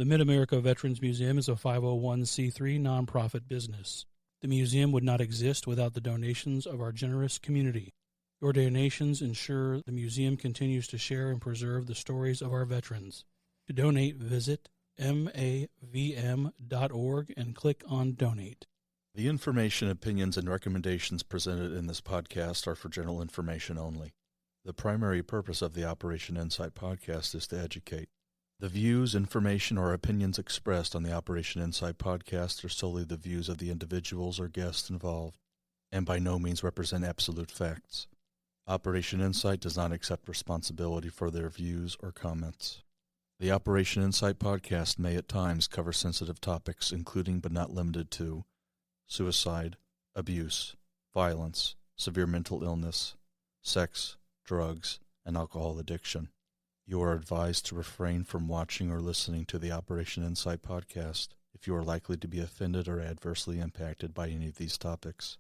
The Mid-America Veterans Museum is a 501c3 nonprofit business. The museum would not exist without the donations of our generous community. Your donations ensure the museum continues to share and preserve the stories of our veterans. To donate, visit mavm.org and click on Donate. The information, opinions, and recommendations presented in this podcast are for general information only. The primary purpose of the Operation Insight podcast is to educate. The views, information, or opinions expressed on the Operation Insight podcast are solely the views of the individuals or guests involved, and by no means represent absolute facts. Operation Insight does not accept responsibility for their views or comments. The Operation Insight podcast may at times cover sensitive topics, including but not limited to suicide, abuse, violence, severe mental illness, sex, drugs, and alcohol addiction. You are advised to refrain from watching or listening to the Operation Insight podcast if you are likely to be offended or adversely impacted by any of these topics.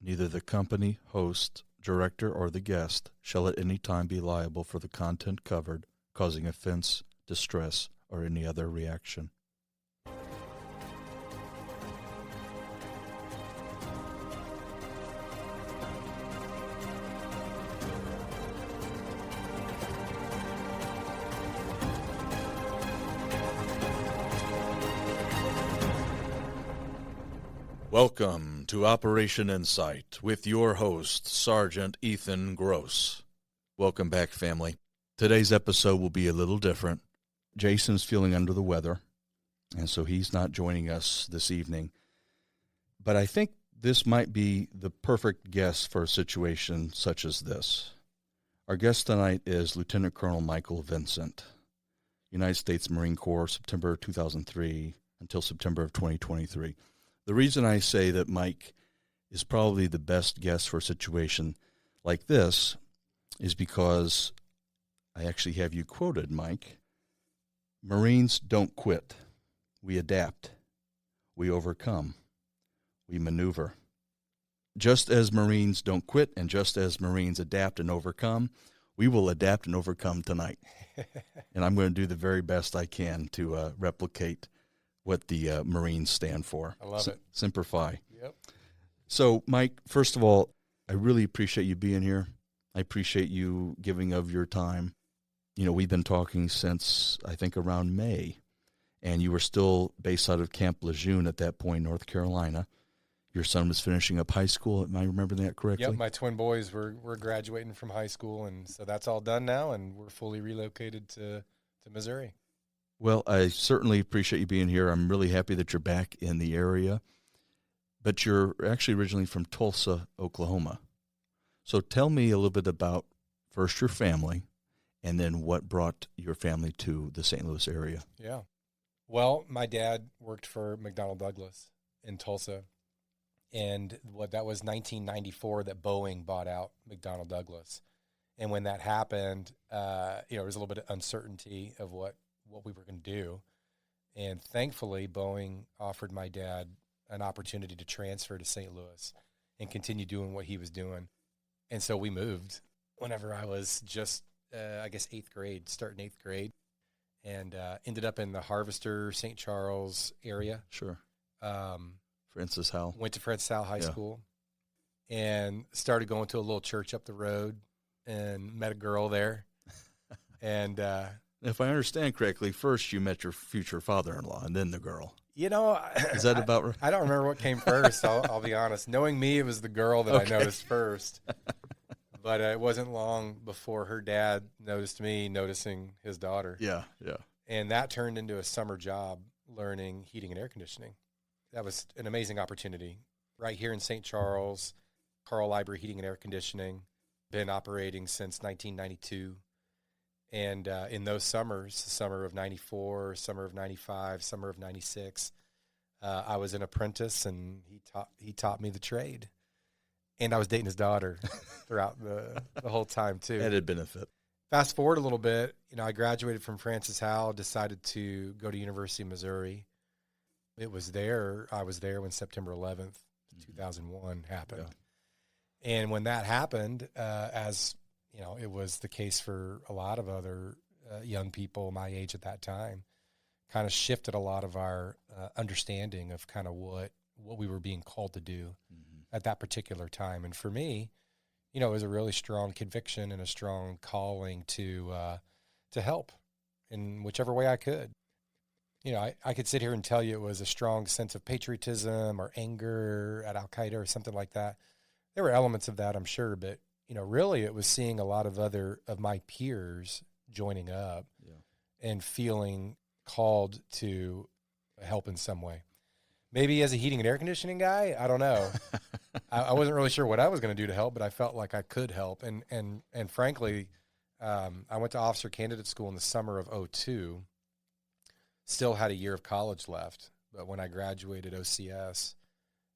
Neither the company, host, director, or the guest shall at any time be liable for the content covered, causing offense, distress, or any other reaction. Welcome to Operation Insight with your host, Sergeant Ethan Gross. Welcome back, family. Today's episode will be a little different. Jason's feeling under the weather, and so he's not joining us this evening. But I think this might be the perfect guest for a situation such as this. Our guest tonight is Lieutenant Colonel Michael Vincent, United States Marine Corps, September 2003 until September of 2023. The reason I say that Mike is probably the best guest for a situation like this is because I actually have you quoted, Mike. Marines don't quit. We adapt. We overcome. We maneuver. Just as Marines don't quit and just as Marines adapt and overcome, we will adapt and overcome tonight. And I'm going to do the very best I can to replicate what the Marines stand for. I love it. Semper Fi. Yep. So, Mike, first of all, I really appreciate you being here. I appreciate you giving of your time. You know, we've been talking since, I think, around May, and you were still based out of Camp Lejeune at that point, North Carolina. Your son was finishing up high school. Am I remembering that correctly? Yep, my twin boys were graduating from high school, and so that's all done now, and we're fully relocated to Missouri. Well, I certainly appreciate you being here. I'm really happy that you're back in the area. But you're actually originally from Tulsa, Oklahoma. So tell me a little bit about first your family and then what brought your family to the St. Louis area. Yeah. Well, my dad worked for McDonnell Douglas in Tulsa, and that was 1994 that Boeing bought out McDonnell Douglas. And when that happened, there was a little bit of uncertainty of what we were going to do. And thankfully, Boeing offered my dad an opportunity to transfer to St. Louis and continue doing what he was doing. And so we moved whenever I was just, starting eighth grade, and ended up in the Harvester, St. Charles area. Sure. Francis Howell. Went to Francis Howell High School and started going to a little church up the road and met a girl there. And if I understand correctly, first you met your future father-in-law and then the girl. You know, is that about right? I don't remember what came first. I'll be honest. Knowing me, it was the girl that I noticed first. But it wasn't long before her dad noticed me noticing his daughter. Yeah. And that turned into a summer job learning heating and air conditioning. That was an amazing opportunity. Right here in St. Charles, Carl Library Heating and Air Conditioning, been operating since 1992. And in those summers, summer of 94, summer of 95, summer of 96, I was an apprentice, and he taught me the trade. And I was dating his daughter throughout the whole time, too. Added benefit. Fast forward a little bit, I graduated from Francis Howell, decided to go to University of Missouri. I was there when September 11th, 2001 happened. Yeah. And when that happened, as it was the case for a lot of other young people my age at that time, kind of shifted a lot of our understanding of kind of what we were being called to do at that particular time. And for me, you know, it was a really strong conviction and a strong calling to help in whichever way I could. You know, I could sit here and tell you it was a strong sense of patriotism or anger at Al-Qaeda or something like that. There were elements of that, I'm sure, but, you know, really it was seeing a lot of other of my peers joining up and feeling called to help in some way. Maybe as a heating and air conditioning guy, I don't know. I wasn't really sure what I was going to do to help, but I felt like I could help. And frankly, I went to officer candidate school in the summer of 2002, still had a year of college left. But when I graduated OCS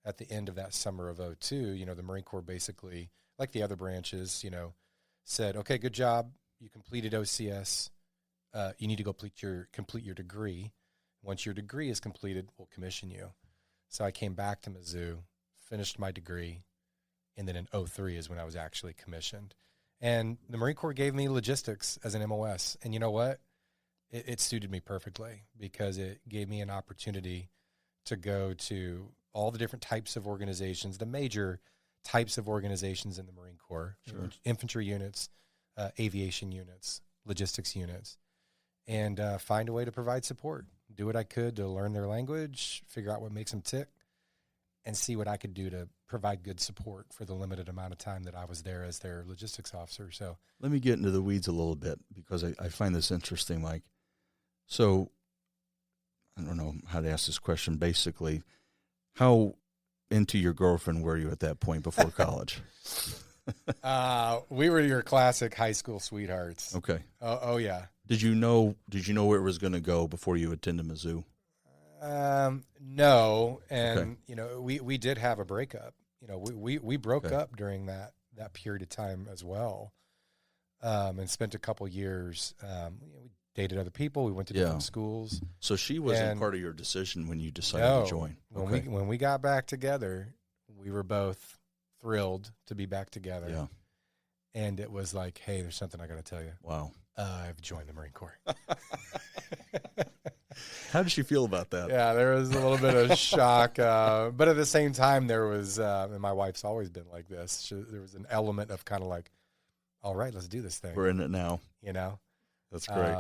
at the end of that summer of 2002, you know, the Marine Corps basically, like the other branches, you know, said, okay, good job. You completed OCS. You need to go complete your degree. Once your degree is completed, we'll commission you. So I came back to Mizzou, finished my degree, and then in 2003 is when I was actually commissioned. And the Marine Corps gave me logistics as an MOS. And you know what? It suited me perfectly because it gave me an opportunity to go to all the different types of organizations, the major types of organizations in the Marine Corps, infantry units, aviation units, logistics units, and find a way to provide support. Do what I could to learn their language, figure out what makes them tick, and see what I could do to provide good support for the limited amount of time that I was there as their logistics officer. So let me get into the weeds a little bit because I find this interesting, Mike. So I don't know how to ask this question. Basically, how into your girlfriend were you at that point before college? We were your classic high school sweethearts. Okay. Oh yeah. Did you know where it was going to go before you attended Mizzou? No. And, okay. You know, we did have a breakup. You know, we broke up during that period of time as well. And spent a couple years, we dated other people. We went to different schools. So she wasn't part of your decision when you decided to join. When we got back together, we were both thrilled to be back together. Yeah. And it was like, hey, there's something I got to tell you. Wow. I've joined the Marine Corps. How did she feel about that? Yeah, there was a little bit of shock. But at the same time, there was, and my wife's always been like this, there was an element of kind of like, all right, let's do this thing. We're in it now. You know? That's great.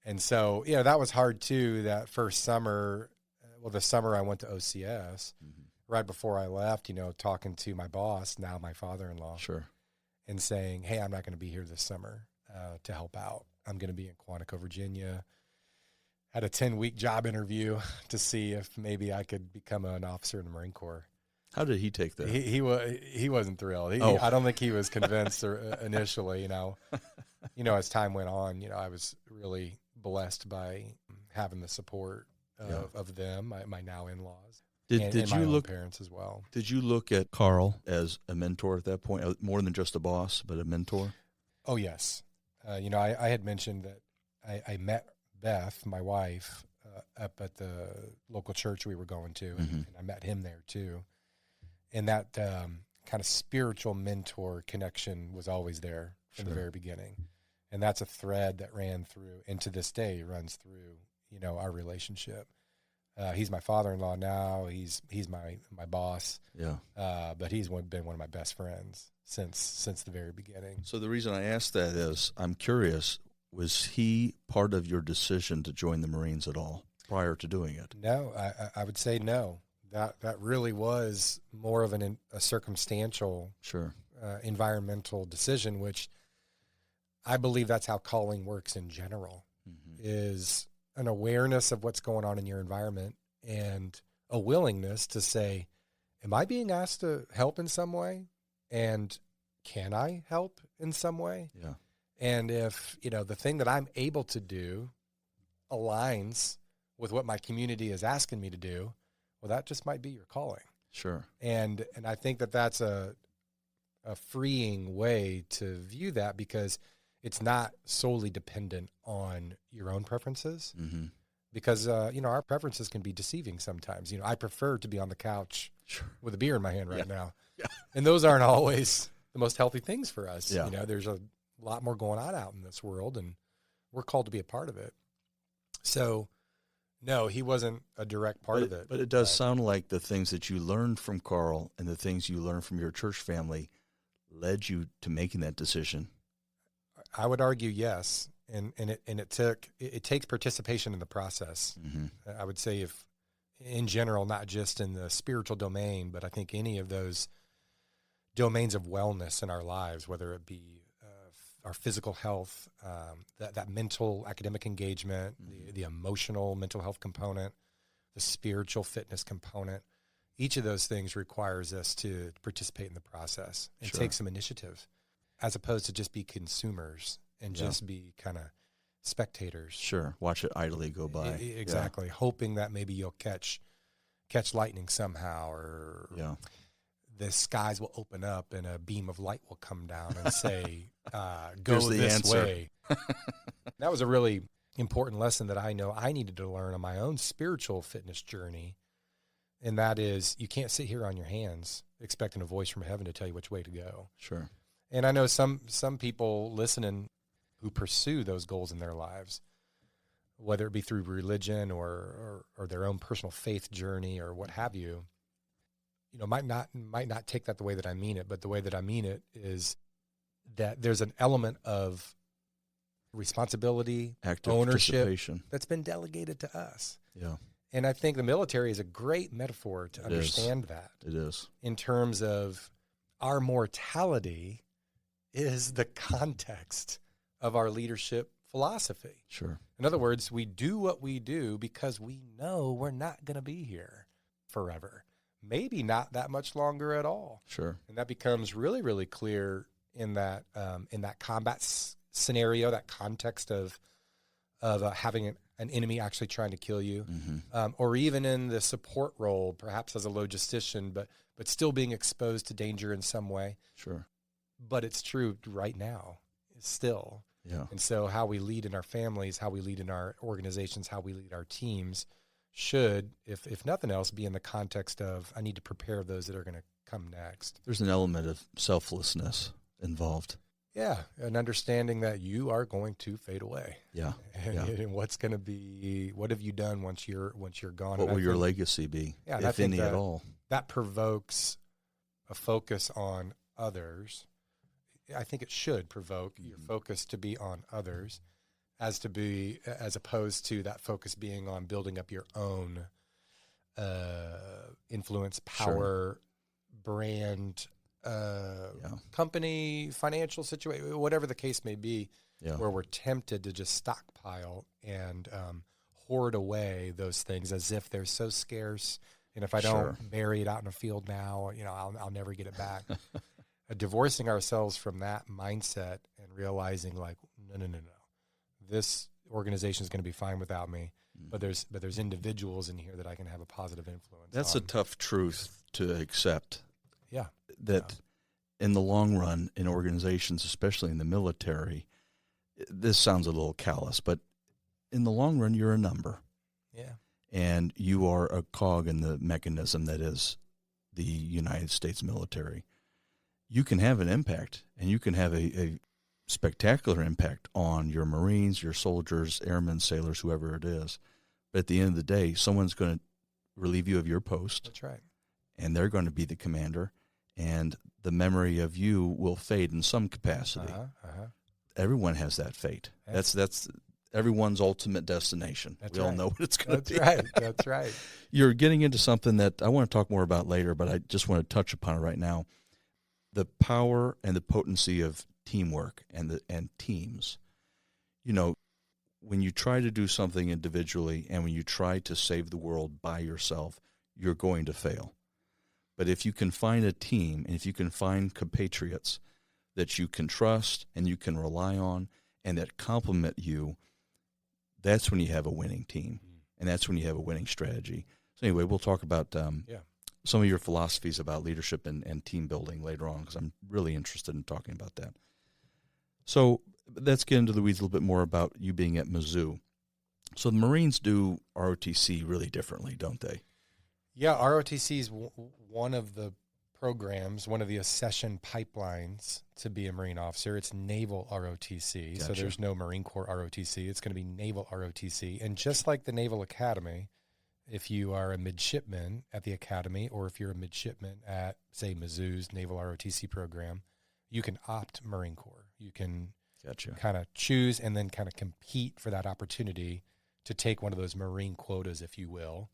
And so, you know, that was hard too, that first summer. Well, the summer I went to OCS, right before I left, you know, talking to my boss, now my father-in-law. Sure. And saying, hey, I'm not going to be here this summer to help out. I'm going to be in Quantico, Virginia. Had a 10-week job interview to see if maybe I could become an officer in the Marine Corps. How did he take that? He wasn't thrilled. I don't think he was convinced initially, you know. You know, as time went on, you know, I was really blessed by having the support of them, my now in-laws. Did my you look parents as well? Did you look at Carl as a mentor at that point, more than just a boss, but a mentor? Oh yes, you know, I had mentioned that I met Beth, my wife, up at the local church we were going to, and I met him there too. And that kind of spiritual mentor connection was always there from the very beginning, and that's a thread that ran through, and to this day runs through, you know, our relationship. He's my father-in-law now. He's my boss. Yeah. But he's been one of my best friends since the very beginning. So the reason I asked that is I'm curious, was he part of your decision to join the Marines at all prior to doing it? No, I would say no. That really was more of a circumstantial, environmental decision, which I believe that's how calling works in general, is an awareness of what's going on in your environment and a willingness to say, am I being asked to help in some way? And can I help in some way? Yeah. And if, you know, the thing that I'm able to do aligns with what my community is asking me to do, well, that just might be your calling. Sure. And I think that that's a freeing way to view that, because it's not solely dependent on your own preferences, because, you know, our preferences can be deceiving sometimes. You know, I prefer to be on the couch with a beer in my hand right now. Yeah. And those aren't always the most healthy things for us. Yeah. You know, there's a lot more going on out in this world, and we're called to be a part of it. So, no, he wasn't a direct part of it. But it does sound like the things that you learned from Carl and the things you learned from your church family led you to making that decision. I would argue yes, and it takes participation in the process. Mm-hmm. I would say, if in general, not just in the spiritual domain, but I think any of those domains of wellness in our lives, whether it be our physical health, that mental academic engagement, the emotional mental health component, the spiritual fitness component, each of those things requires us to participate in the process and take some initiative, as opposed to just be consumers and just be kind of spectators. Sure. Watch it idly go by. Exactly. Yeah. Hoping that maybe you'll catch lightning somehow, or the skies will open up and a beam of light will come down and say, go this way. That was a really important lesson that I know I needed to learn on my own spiritual fitness journey. And that is, you can't sit here on your hands expecting a voice from heaven to tell you which way to go. Sure. And I know some people listening who pursue those goals in their lives, whether it be through religion or their own personal faith journey or what have you, might not take that the way that I mean it, but the way that I mean it is that there's an element of responsibility, active ownership participation that's been delegated to us. Yeah. And I think the military is a great metaphor to understand that. It is. In terms of our mortality is the context of our leadership philosophy. Sure. In other words, we do what we do because we know we're not going to be here forever. Maybe not that much longer at all. Sure. And that becomes really, really clear in that combat scenario, that context of having an enemy actually trying to kill you, or even in the support role, perhaps as a logistician, but still being exposed to danger in some way. Sure. But it's true right now, still. Yeah. And so how we lead in our families, how we lead in our organizations, how we lead our teams should, if nothing else, be in the context of, I need to prepare those that are going to come next. There's an element of selflessness involved. Yeah, an understanding that you are going to fade away. Yeah. And what's going to be, what have you done once you're gone? What will your legacy be, if any at all? That provokes a focus on others. I think it should provoke your focus to be on others, as opposed to that focus being on building up your own influence, power, brand, company, financial situation, whatever the case may be, where we're tempted to just stockpile and hoard away those things as if they're so scarce. And if I don't bury it out in a field now, I'll never get it back. Divorcing ourselves from that mindset and realizing, like, no. This organization is going to be fine without me, but there's individuals in here that I can have a positive influence. That's a tough truth to accept. Yeah. In the long run, in organizations, especially in the military, this sounds a little callous, but in the long run, you're a number. Yeah. And you are a cog in the mechanism that is the United States military. You can have an impact, and you can have a spectacular impact on your Marines, your soldiers, airmen, sailors, whoever it is. But at the end of the day, someone's going to relieve you of your post. That's right. And they're going to be the commander, and the memory of you will fade in some capacity. Everyone has that fate. That's everyone's ultimate destination. We all know what it's going to be. That's right. You're getting into something that I want to talk more about later, but I just want to touch upon it right now. The power and the potency of teamwork and teams. When you try to do something individually and when you try to save the world by yourself, you're going to fail. But if you can find a team and if you can find compatriots that you can trust and you can rely on and that complement you, that's when you have a winning team. And that's when you have a winning strategy. So anyway, we'll talk about some of your philosophies about leadership and team building later on, because I'm really interested in talking about that. So let's get into the weeds a little bit more about you being at Mizzou. So the Marines do ROTC really differently, don't they? Yeah, ROTC is one of the programs, one of the accession pipelines to be a Marine officer. It's Naval ROTC. Gotcha. So there's no Marine Corps ROTC. It's going to be Naval ROTC. And just like the Naval Academy, if you are a midshipman at the academy, or if you're a midshipman at, say, Mizzou's Naval ROTC program, you can opt Marine Corps. You can Gotcha. kind of choose and then kind of compete for that opportunity to take one of those Marine quotas, if you will.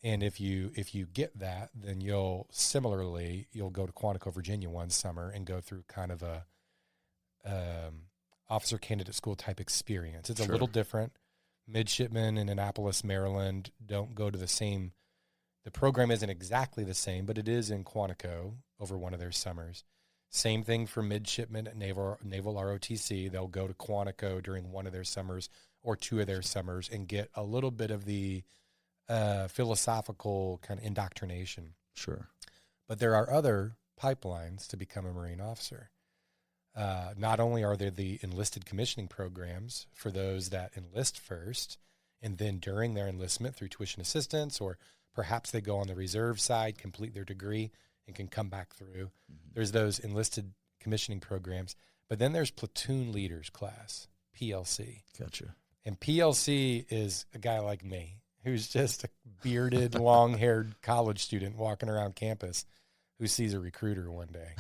And if you get that, then you'll go to Quantico, Virginia one summer and go through kind of a officer candidate school type experience. It's a little different. Midshipmen in Annapolis, Maryland don't go to the same. The program isn't exactly the same, but it is in Quantico over one of their summers. Same thing for midshipmen at Naval ROTC. They'll go to Quantico during one of their summers or two of their summers and get a little bit of the philosophical kind of indoctrination. Sure. But there are other pipelines to become a Marine officer. Not only are there the enlisted commissioning programs for those that enlist first, and then during their enlistment through tuition assistance, or perhaps they go on the reserve side, complete their degree, and can come back through. Mm-hmm. There's those enlisted commissioning programs. But then there's platoon leaders class, PLC. Gotcha. And PLC is a guy like me, who's just a bearded, long-haired college student walking around campus who sees a recruiter one day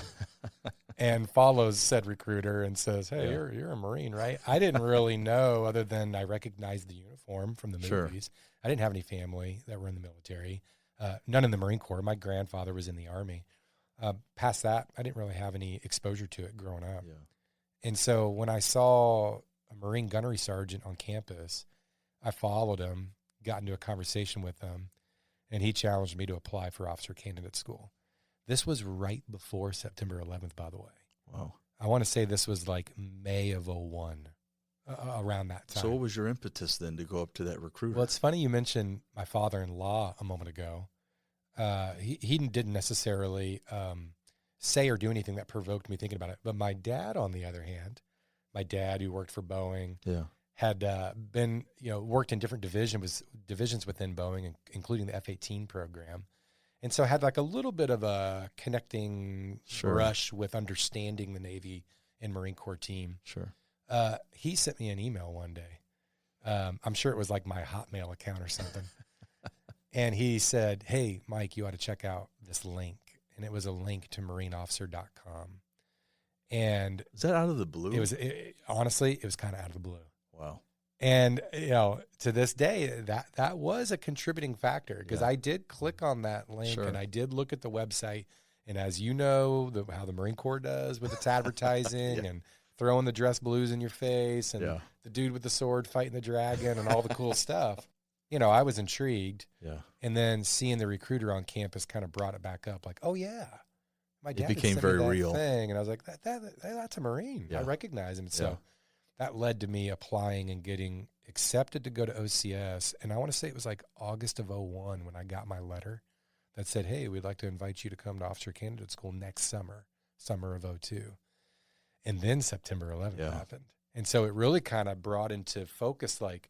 and follows said recruiter and says, hey, you're a Marine, right? I didn't really know, other than I recognized the uniform from the movies. I didn't have any family that were in the military, none in the Marine Corps. My grandfather was in the Army. Past that, I didn't really have any exposure to it growing up. Yeah. And so when I saw a Marine Gunnery Sergeant on campus, I followed him, got into a conversation with him, and he challenged me to apply for officer candidate school. This was right before September 11th, by the way. Wow. I want to say this was like May of 2001, around that time. So what was your impetus then to go up to that recruiter? Well, it's funny you mentioned my father-in-law a moment ago. He didn't necessarily say or do anything that provoked me thinking about it. But my dad, on the other hand, my dad who worked for Boeing, had been, worked in different divisions within Boeing, including the F-18 program. And so had like a little bit of a connecting brush with understanding the Navy and Marine Corps team. Sure. He sent me an email one day. I'm sure it was like my Hotmail account or something. And he said, hey, Mike, you ought to check out this link. And it was a link to marineofficer.com. And is that out of the blue? Honestly, it was kind of out of the blue. Wow. And, to this day, that was a contributing factor, because I did click on that link and I did look at the website. And as you know, how the Marine Corps does with its advertising and throwing the dress blues in your face and the dude with the sword fighting the dragon and all the cool stuff, I was intrigued. Yeah. And then seeing the recruiter on campus kind of brought it back up, like, oh, yeah. My dad became very real. Thing. And I was like, that's a Marine. Yeah. I recognize him. So that led to me applying and getting accepted to go to OCS. And I want to say it was like August of 2001 when I got my letter that said, hey, we'd like to invite you to come to Officer Candidate School next summer of 2002. And then September 11th happened. And so it really kind of brought into focus, like,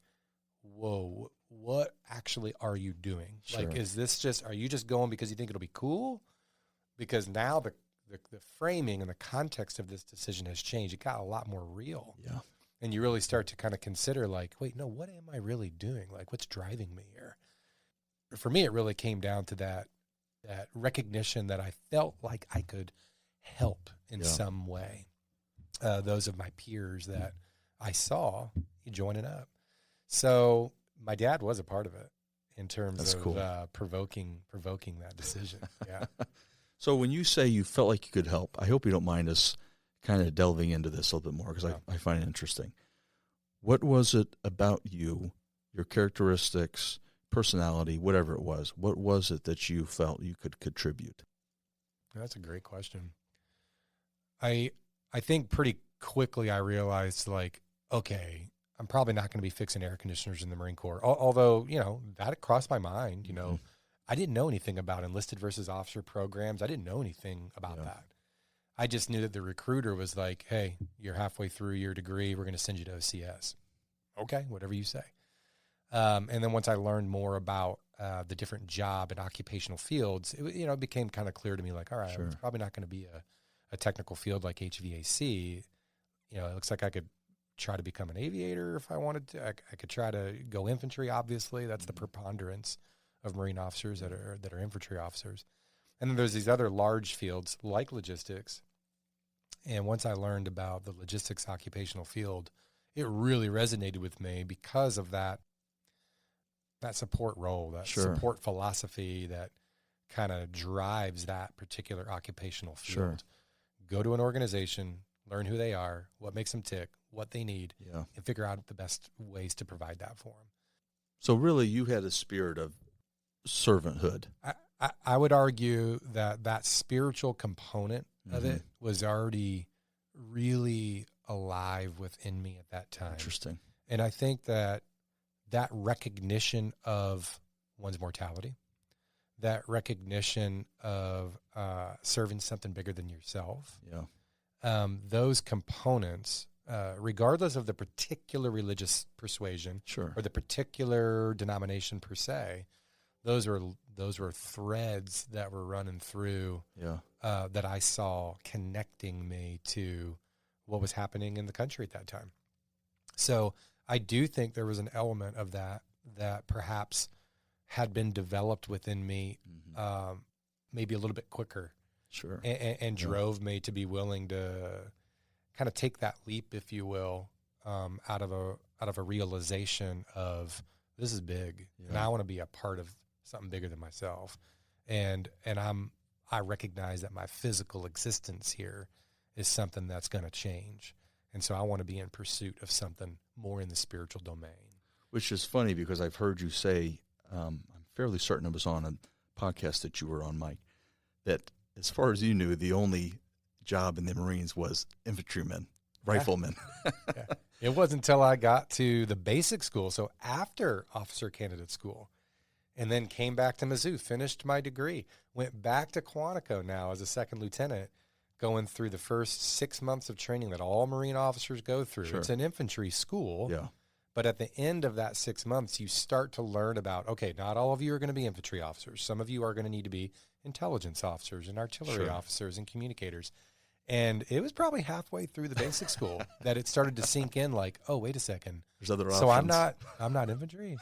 whoa, what actually are you doing? Sure. Like, are you just going because you think it'll be cool? Because now the framing and the context of this decision has changed. It got a lot more real. Yeah. And you really start to kind of consider, like, wait, no, what am I really doing? Like, what's driving me here? For me, it really came down to that recognition that I felt like I could help in some way those of my peers that I saw joining up. So my dad was a part of it in terms of provoking that decision. Yeah. So when you say you felt like you could help, I hope you don't mind us kind of delving into this a little bit more, because I find it interesting. What was it about you, your characteristics, personality, whatever it was, what was it that you felt you could contribute? That's a great question. I think pretty quickly I realized, like, okay, I'm probably not going to be fixing air conditioners in the Marine Corps. Although, that crossed my mind, Mm-hmm. I didn't know anything about enlisted versus officer programs. I didn't know anything about that. I just knew that the recruiter was like, hey, you're halfway through your degree. We're going to send you to OCS. Okay, whatever you say. And then once I learned more about the different job and occupational fields, it became kind of clear to me, like, all right, it's probably not going to be a technical field like HVAC. It looks like I could try to become an aviator if I wanted to. I could try to go infantry. Obviously, that's the preponderance of Marine officers that are infantry officers. And then there's these other large fields like logistics. And once I learned about the logistics occupational field, it really resonated with me because of that support role, that support philosophy that kind of drives that particular occupational field. Go to an organization, learn who they are, what makes them tick, what they need, and figure out the best ways to provide that for them. So really you had a spirit of servanthood. I would argue that spiritual component of it was already really alive within me at that time. Interesting. And I think that recognition of one's mortality, that recognition of serving something bigger than yourself, those components, regardless of the particular religious persuasion or the particular denomination per se, those were threads that were running through that I saw connecting me to what was happening in the country at that time. So I do think there was an element of that perhaps had been developed within me maybe a little bit quicker. And drove me to be willing to kind of take that leap, if you will, out of a realization of this is big, and I want to be a part of something bigger than myself. And I recognize that my physical existence here is something that's going to change. And so I want to be in pursuit of something more in the spiritual domain. Which is funny because I've heard you say, I'm fairly certain it was on a podcast that you were on, Mike, that as far as you knew, the only job in the Marines was infantrymen, riflemen. It wasn't until I got to the basic school, so after officer candidate school, and then came back to Mizzou, finished my degree, went back to Quantico now as a second lieutenant, going through the first 6 months of training that all Marine officers go through. It's an infantry school. But at the end of that 6 months, you start to learn about, okay, not all of you are going to be infantry officers. Some of you are going to need to be intelligence officers and artillery officers and communicators. And it was probably halfway through the basic school that it started to sink in, like, oh, wait a second. There's other options. So I'm not infantry.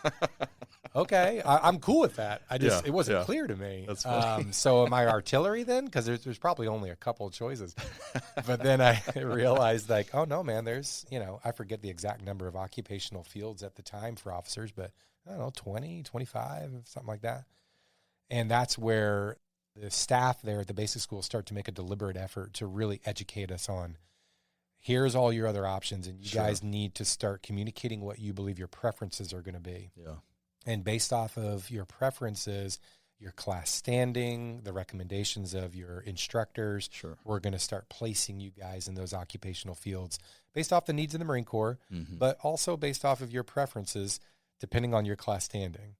Okay, I'm cool with that. It wasn't clear to me. That's funny. So am I artillery then? Because there's probably only a couple of choices. But then I realized, like, oh no, man, there's, I forget the exact number of occupational fields at the time for officers, but I don't know, 20, 25, something like that. And that's where the staff there at the basic school start to make a deliberate effort to really educate us on, here's all your other options, and you guys need to start communicating what you believe your preferences are going to be. And based off of your preferences, your class standing, the recommendations of your instructors, we're going to start placing you guys in those occupational fields based off the needs of the Marine Corps, but also based off of your preferences, depending on your class standing.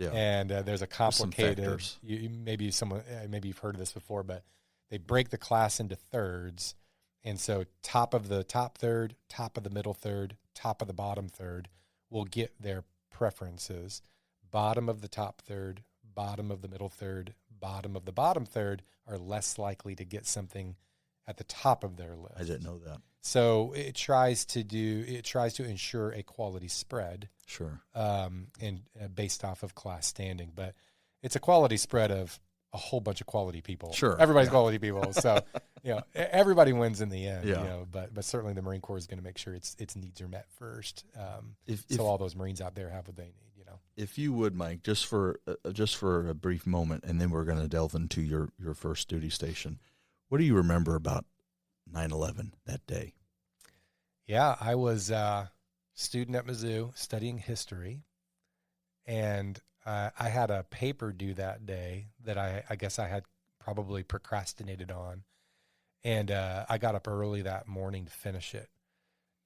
And there's a complicated, maybe you've heard of this before, but they break the class into thirds. And so top of the top third, top of the middle third, top of the bottom third will get their preferences. Bottom of the top third, bottom of the middle third, bottom of the bottom third are less likely to get something at the top of their list. I didn't know that. So it tries to ensure a quality spread. And based off of class standing, but it's a quality spread of a whole bunch of quality people. Everybody's quality people. So, everybody wins in the end, but certainly the Marine Corps is going to make sure its needs are met first. So all those Marines out there have what they need, If you would, Mike, just for a brief moment, and then we're going to delve into your first duty station. What do you remember about 9/11 that day? Yeah, I was a student at Mizzou studying history, and I had a paper due that day that I guess I had probably procrastinated on, and I got up early that morning to finish it.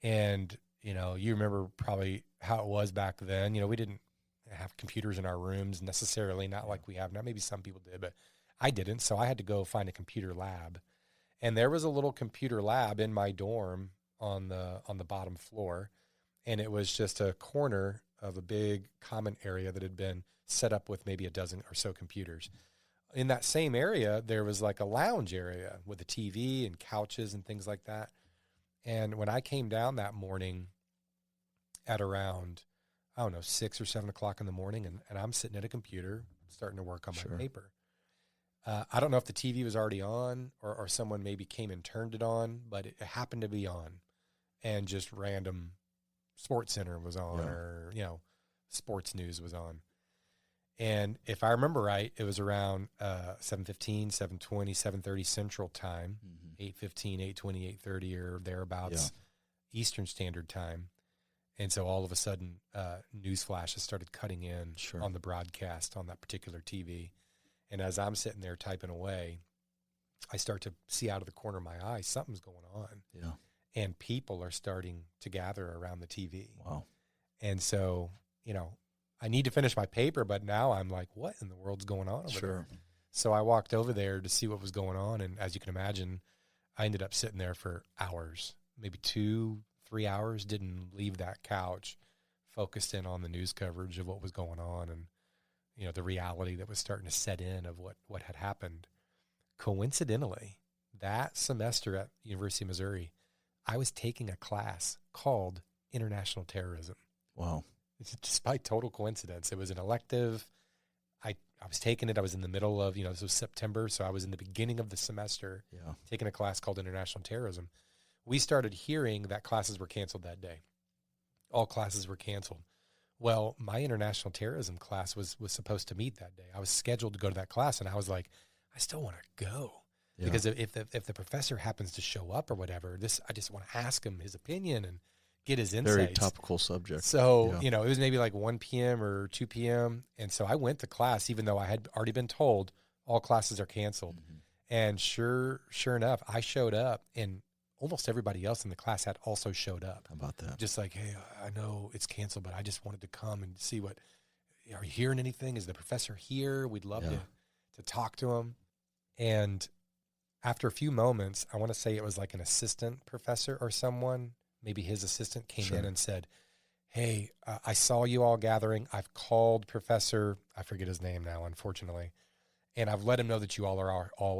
And, you remember probably how it was back then. We didn't have computers in our rooms necessarily, not like we have now. Maybe some people did, but I didn't, so I had to go find a computer lab. And there was a little computer lab in my dorm on the bottom floor, and it was just a corner of a big common area that had been set up with maybe a dozen or so computers. In that same area, there was like a lounge area with a TV and couches and things like that. And when I came down that morning at around, I don't know, 6 or 7 o'clock in the morning, and I'm sitting at a computer starting to work on my paper. I don't know if the TV was already on or someone maybe came and turned it on, but it happened to be on. And just random Sports Center was on or, sports news was on. And if I remember right, it was around 7:15, 7:20, 7:30 Central Time, 8:15, 8:20, 8:30 or thereabouts Eastern Standard Time. And so all of a sudden, news flashes started cutting in on the broadcast on that particular TV. And as I'm sitting there typing away, I start to see out of the corner of my eye, something's going on. Yeah. And people are starting to gather around the TV. Wow. And so, I need to finish my paper, but now I'm like, what in the world's going on over there? So I walked over there to see what was going on. And as you can imagine, I ended up sitting there for hours, maybe 2-3 hours, didn't leave that couch, focused in on the news coverage of what was going on and, the reality that was starting to set in of what had happened. Coincidentally, that semester at University of Missouri, I was taking a class called International Terrorism. Wow. It's just by total coincidence. It was an elective. I was taking it. I was in the middle of, this was September, so I was in the beginning of the semester taking a class called International Terrorism. We started hearing that classes were canceled that day. All classes were canceled. Well, my international terrorism class was supposed to meet that day. I was scheduled to go to that class, and I was like, I still want to go. Yeah. Because if the professor happens to show up or whatever, I just want to ask him his opinion and get his insights. Very topical subject. So, it was maybe like 1 p.m. or 2 p.m. And so I went to class, even though I had already been told all classes are canceled. And sure enough, I showed up, and almost everybody else in the class had also showed up. How about that? Just like, hey, I know it's canceled, but I just wanted to come and see are you hearing anything? Is the professor here? We'd love to talk to him. And after a few moments, I want to say it was like an assistant professor or someone, maybe his assistant came in and said, hey, I saw you all gathering. I've called Professor, I forget his name now, unfortunately, and I've let him know that you all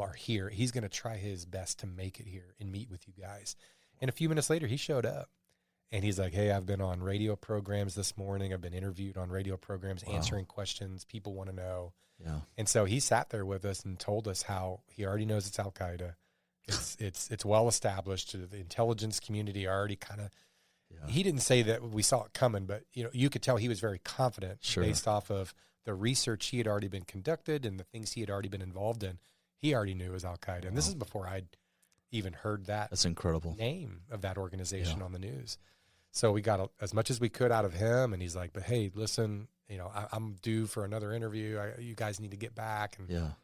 are here. He's going to try his best to make it here and meet with you guys. And a few minutes later, he showed up. And he's like, hey, I've been on radio programs this morning. I've been interviewed on radio programs, answering questions people want to know. Yeah. And so he sat there with us and told us how he already knows it's Al-Qaeda. It's well established. The intelligence community already kind of, he didn't say that we saw it coming, but you could tell he was very confident based off of the research he had already been conducted and the things he had already been involved in. He already knew it was Al-Qaeda. And this is before I'd even heard that's incredible name of that organization on the news. So we got as much as we could out of him, and he's like, but hey, listen, I'm due for another interview. You guys need to get back and,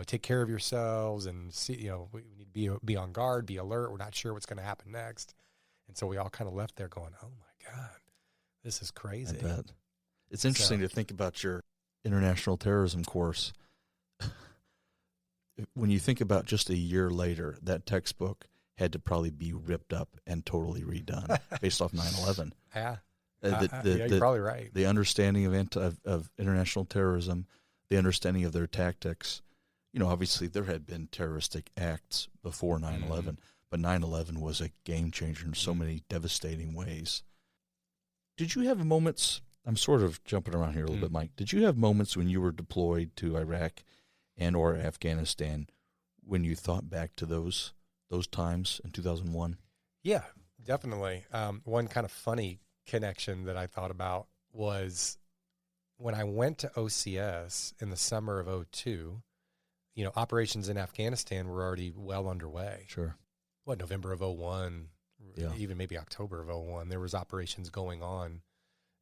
take care of yourselves and see, we need to be on guard, be alert. We're not sure what's going to happen next. And so we all kind of left there going, oh my God, this is crazy. I bet. It's interesting to think about your international terrorism course. When you think about just a year later, that textbook had to probably be ripped up and totally redone based off 9/11. Yeah. You're probably right. The understanding of international terrorism, the understanding of their tactics. Obviously there had been terroristic acts before 9/11, but 9/11 was a game changer in so many devastating ways. Did you have moments, I'm sort of jumping around here a little bit, Mike, did you have moments when you were deployed to Iraq and or Afghanistan when you thought back to those times in 2001? Yeah, definitely. One kind of funny connection that I thought about was when I went to OCS in the summer of 2002, operations in Afghanistan were already well underway. Sure. November of 2001, even maybe October of 2001, there was operations going on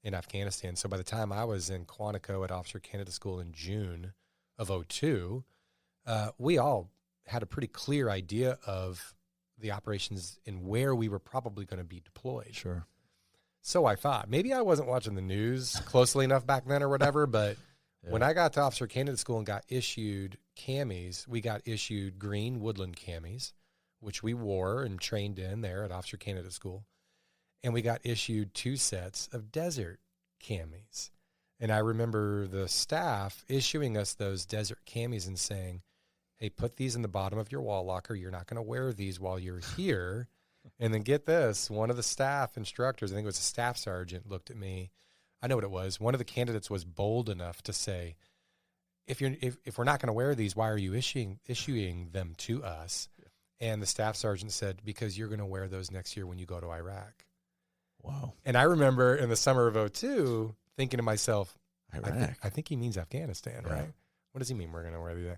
in Afghanistan. So by the time I was in Quantico at Officer Candidate School in June of 2002, we all had a pretty clear idea of the operations and where we were probably going to be deployed. Sure. So I thought, maybe I wasn't watching the news closely enough back then or whatever, but when I got to Officer Candidate School and got issued camis, we got issued green woodland camis, which we wore and trained in there at Officer Candidate School. And we got issued 2 sets of desert camis. And I remember the staff issuing us those desert camis and saying, hey, put these in the bottom of your wall locker. You're not going to wear these while you're here. And then get this, one of the staff instructors, I think it was a staff sergeant, looked at me. I know what it was. One of the candidates was bold enough to say, if we're not going to wear these, why are you issuing them to us? And the staff sergeant said, because you're going to wear those next year when you go to Iraq. Wow. And I remember in the summer of 2002 thinking to myself, Iraq. I think he means Afghanistan, right? What does he mean we're going to wear these?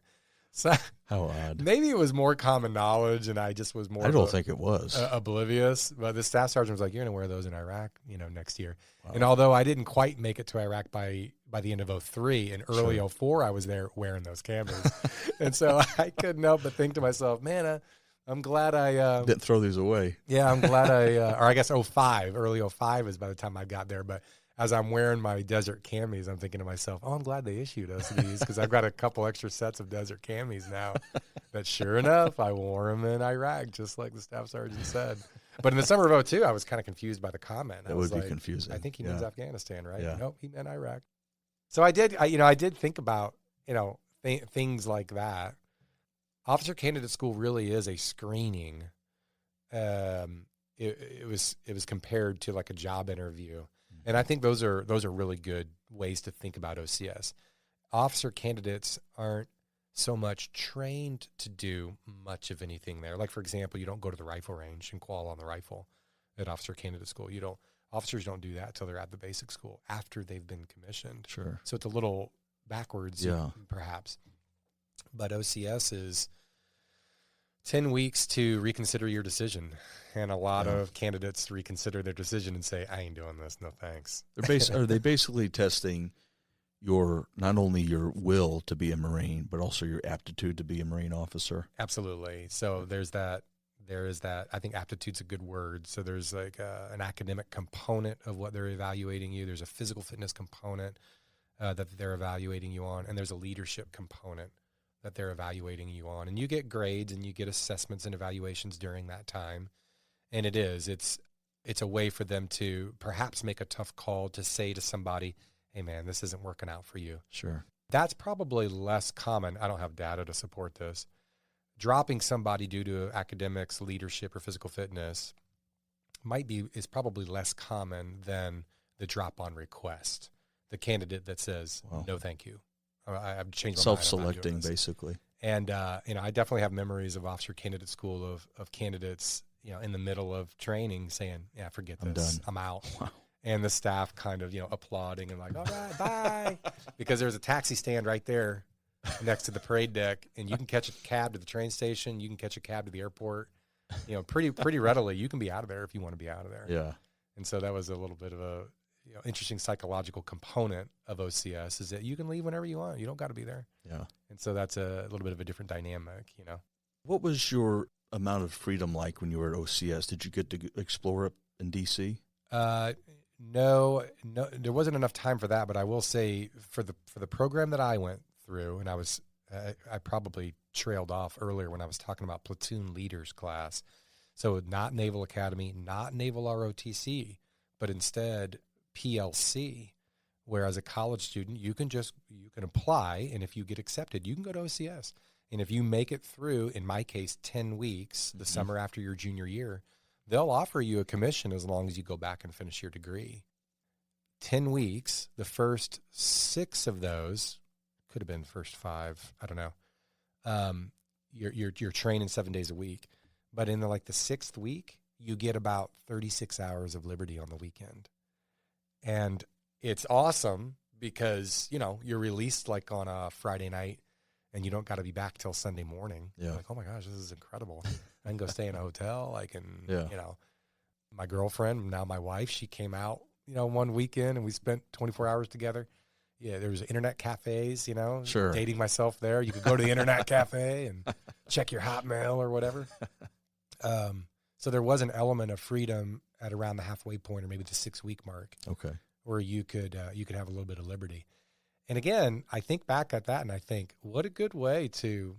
So How odd. maybe it was more common knowledge and I just was more I don't think it was. oblivious. But the staff sergeant was like, you're going to wear those in Iraq, next year. Wow. And although I didn't quite make it to Iraq by the end of 2003 and early Sure. 2004, I was there wearing those cameras. And so I couldn't help but think to myself, man, I'm glad I Didn't throw these away. yeah, I'm glad or I guess 2005, early 2005 is by the time I got there. But as I'm wearing my desert camis, I'm thinking to myself, oh, I'm glad they issued us these because I've got a couple extra sets of desert camis now. That sure enough, I wore them in Iraq, just like the staff sergeant said. But in the summer of 2002, I was kind of confused by the comment. That would be confusing. I think he means Afghanistan, right? Yeah. Nope, he meant Iraq. So I did think about, things like that. Officer candidate school really is a screening. It was compared to like a job interview. And I think those are really good ways to think about OCS. Officer candidates aren't so much trained to do much of anything there. Like, for example, you don't go to the rifle range and qual on the rifle at officer candidate school. Officers don't do that till they're at the basic school after they've been commissioned. Sure. So it's a little backwards, perhaps. But OCS is 10 weeks to reconsider your decision. And a lot of candidates reconsider their decision and say, I ain't doing this. No, thanks. Are they basically testing not only your will to be a Marine, but also your aptitude to be a Marine officer? Absolutely. So there is that. I think aptitude's a good word. So there's like an academic component of what they're evaluating you. There's a physical fitness component that they're evaluating you on. And there's a leadership component that they're evaluating you on. And you get grades and you get assessments and evaluations during that time. And it's a way for them to perhaps make a tough call to say to somebody, hey, man, this isn't working out for you. Sure. That's probably less common. I don't have data to support this. Dropping somebody due to academics, leadership, or physical fitness is probably less common than the drop on request. The candidate that says, no, thank you. I've changed my mind. Self-selecting, basically. And, I definitely have memories of officer candidate school of candidates, in the middle of training saying, yeah, forget this. I'm done. I'm out. Wow. And the staff kind of, applauding and like, all right, bye. Because there's a taxi stand right there next to the parade deck, and you can catch a cab to the train station. You can catch a cab to the airport, pretty readily. You can be out of there if you want to be out of there. Yeah. And so that was a little bit of a interesting psychological component of OCS is that you can leave whenever you want. You don't got to be there. Yeah. And so that's a little bit of a different dynamic, What was your amount of freedom like when you were at OCS? Did you get to explore it in D.C.? No, there wasn't enough time for that. But I will say for the program that I went through, and I probably trailed off earlier when I was talking about platoon leaders class. So not Naval Academy, not Naval ROTC, but instead PLC, where as a college student, you can apply, and if you get accepted, you can go to OCS. And if you make it through, in my case, 10 weeks, the summer after your junior year, they'll offer you a commission as long as you go back and finish your degree. 10 weeks, the first 6 of those, could have been first 5, I don't know. You're training 7 days a week. But in the 6th week, you get about 36 hours of liberty on the weekend. And it's awesome because, you're released on a Friday night and you don't got to be back till Sunday morning. Yeah. You're like, oh my gosh, this is incredible. I can go stay in a hotel. I can, Yeah. My girlfriend, now my wife, she came out, one weekend and we spent 24 hours together. Yeah, there was internet cafes, Sure. Dating myself there. You could go to the internet cafe and check your Hotmail or whatever. So there was an element of freedom at around the halfway point or maybe the 6-week mark. Okay. Where you could have a little bit of liberty. And again, I think back at that and I think, what a good way to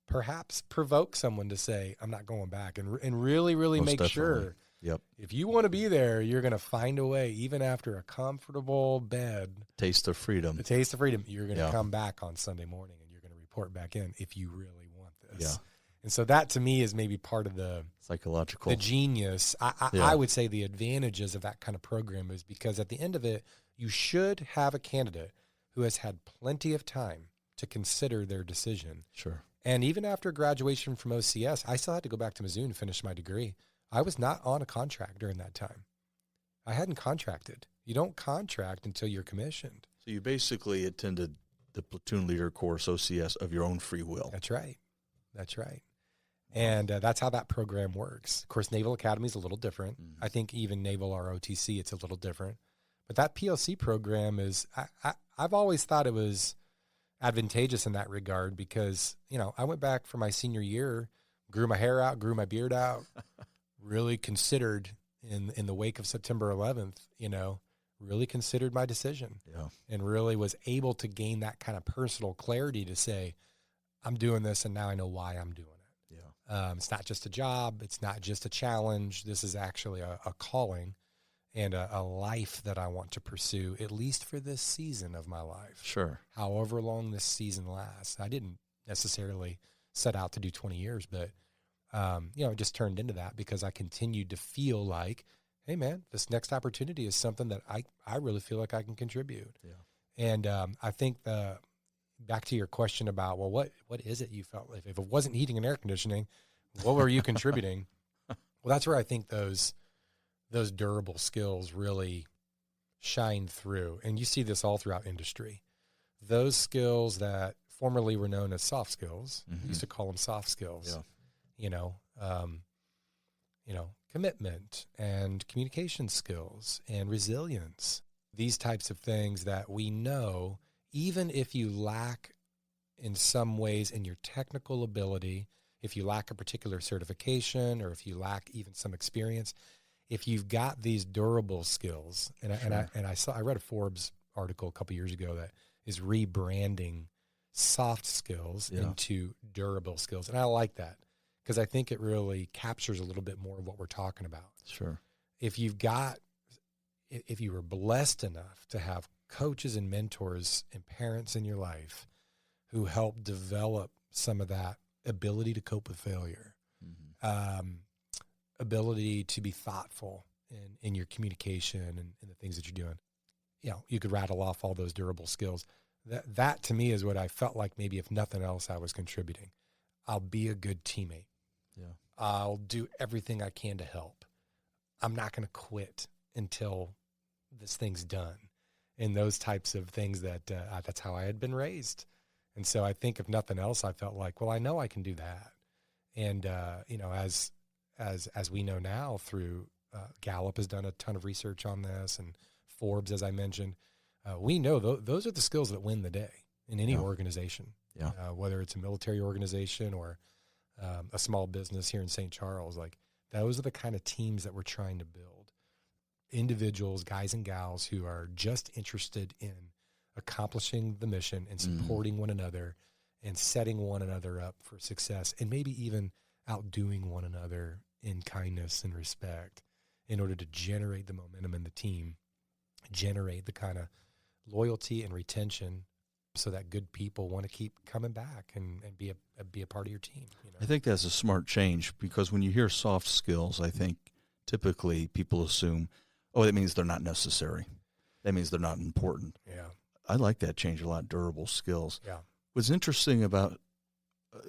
perhaps provoke someone to say, I'm not going back and really, really Most make definitely. sure Yep. If you want to be there, you're going to find a way, even after a comfortable bed. Taste of freedom. The taste of freedom. You're going to Yeah. come back on Sunday morning and you're going to report back in if you really want this. Yeah. And so that to me is maybe part of the Psychological. the genius. Yeah. I would say the advantages of that kind of program is because at the end of it, you should have a candidate who has had plenty of time to consider their decision. Sure. And even after graduation from OCS, I still had to go back to Mizzou and finish my degree. I was not on a contract during that time. I hadn't contracted. You don't contract until you're commissioned. So you basically attended the platoon leader course, OCS, of your own free will. That's right. That's right. And that's how that program works. Of course, Naval Academy is a little different. Mhm. I think even Naval ROTC, it's a little different. But that PLC program is, I've always thought it was advantageous in that regard because, I went back for my senior year, grew my hair out, grew my beard out, really considered in the wake of September 11th, really considered my decision. Yeah. And really was able to gain that kind of personal clarity to say, I'm doing this and now I know why I'm doing it. Yeah. It's not just a job. It's not just a challenge. This is actually a calling and a life that I want to pursue, at least for this season of my life. Sure. However long this season lasts. I didn't necessarily set out to do 20 years, but, it just turned into that because I continued to feel like, hey, man, this next opportunity is something that I really feel like I can contribute. Yeah. And I think back to your question about, well, what is it you felt like? If it wasn't heating and air conditioning, what were you contributing? Well, that's where I think those durable skills really shine through. And you see this all throughout industry. Those skills that formerly were known as soft skills, we used to call them soft skills, commitment and communication skills and resilience, these types of things that we know, even if you lack in some ways in your technical ability, if you lack a particular certification or if you lack even some experience, if you've got these durable skills, I read a Forbes article a couple years ago that is rebranding soft skills into durable skills. And I like that because I think it really captures a little bit more of what we're talking about. Sure. If you were blessed enough to have coaches and mentors and parents in your life who help develop some of that ability to cope with failure, ability to be thoughtful in your communication and in the things that you're doing. You could rattle off all those durable skills. That to me is what I felt like maybe if nothing else I was contributing. I'll be a good teammate. Yeah. I'll do everything I can to help. I'm not going to quit until this thing's done. And those types of things that's how I had been raised. And so I think if nothing else, I felt like, well, I know I can do that. And, as we know now through Gallup has done a ton of research on this and Forbes, as I mentioned, we know those are the skills that win the day in any organization, whether it's a military organization or a small business here in St. Charles. Like those are the kind of teams that we're trying to build. Individuals, guys and gals who are just interested in accomplishing the mission and supporting one another and setting one another up for success and maybe even outdoing one another in kindness and respect in order to generate the momentum in the team, generate the kind of loyalty and retention so that good people want to keep coming back and be a part of your team. I think that's a smart change because when you hear soft skills, I think typically people assume, that means they're not necessary. That means they're not important. Yeah. I like that change a lot, durable skills. Yeah. What's interesting about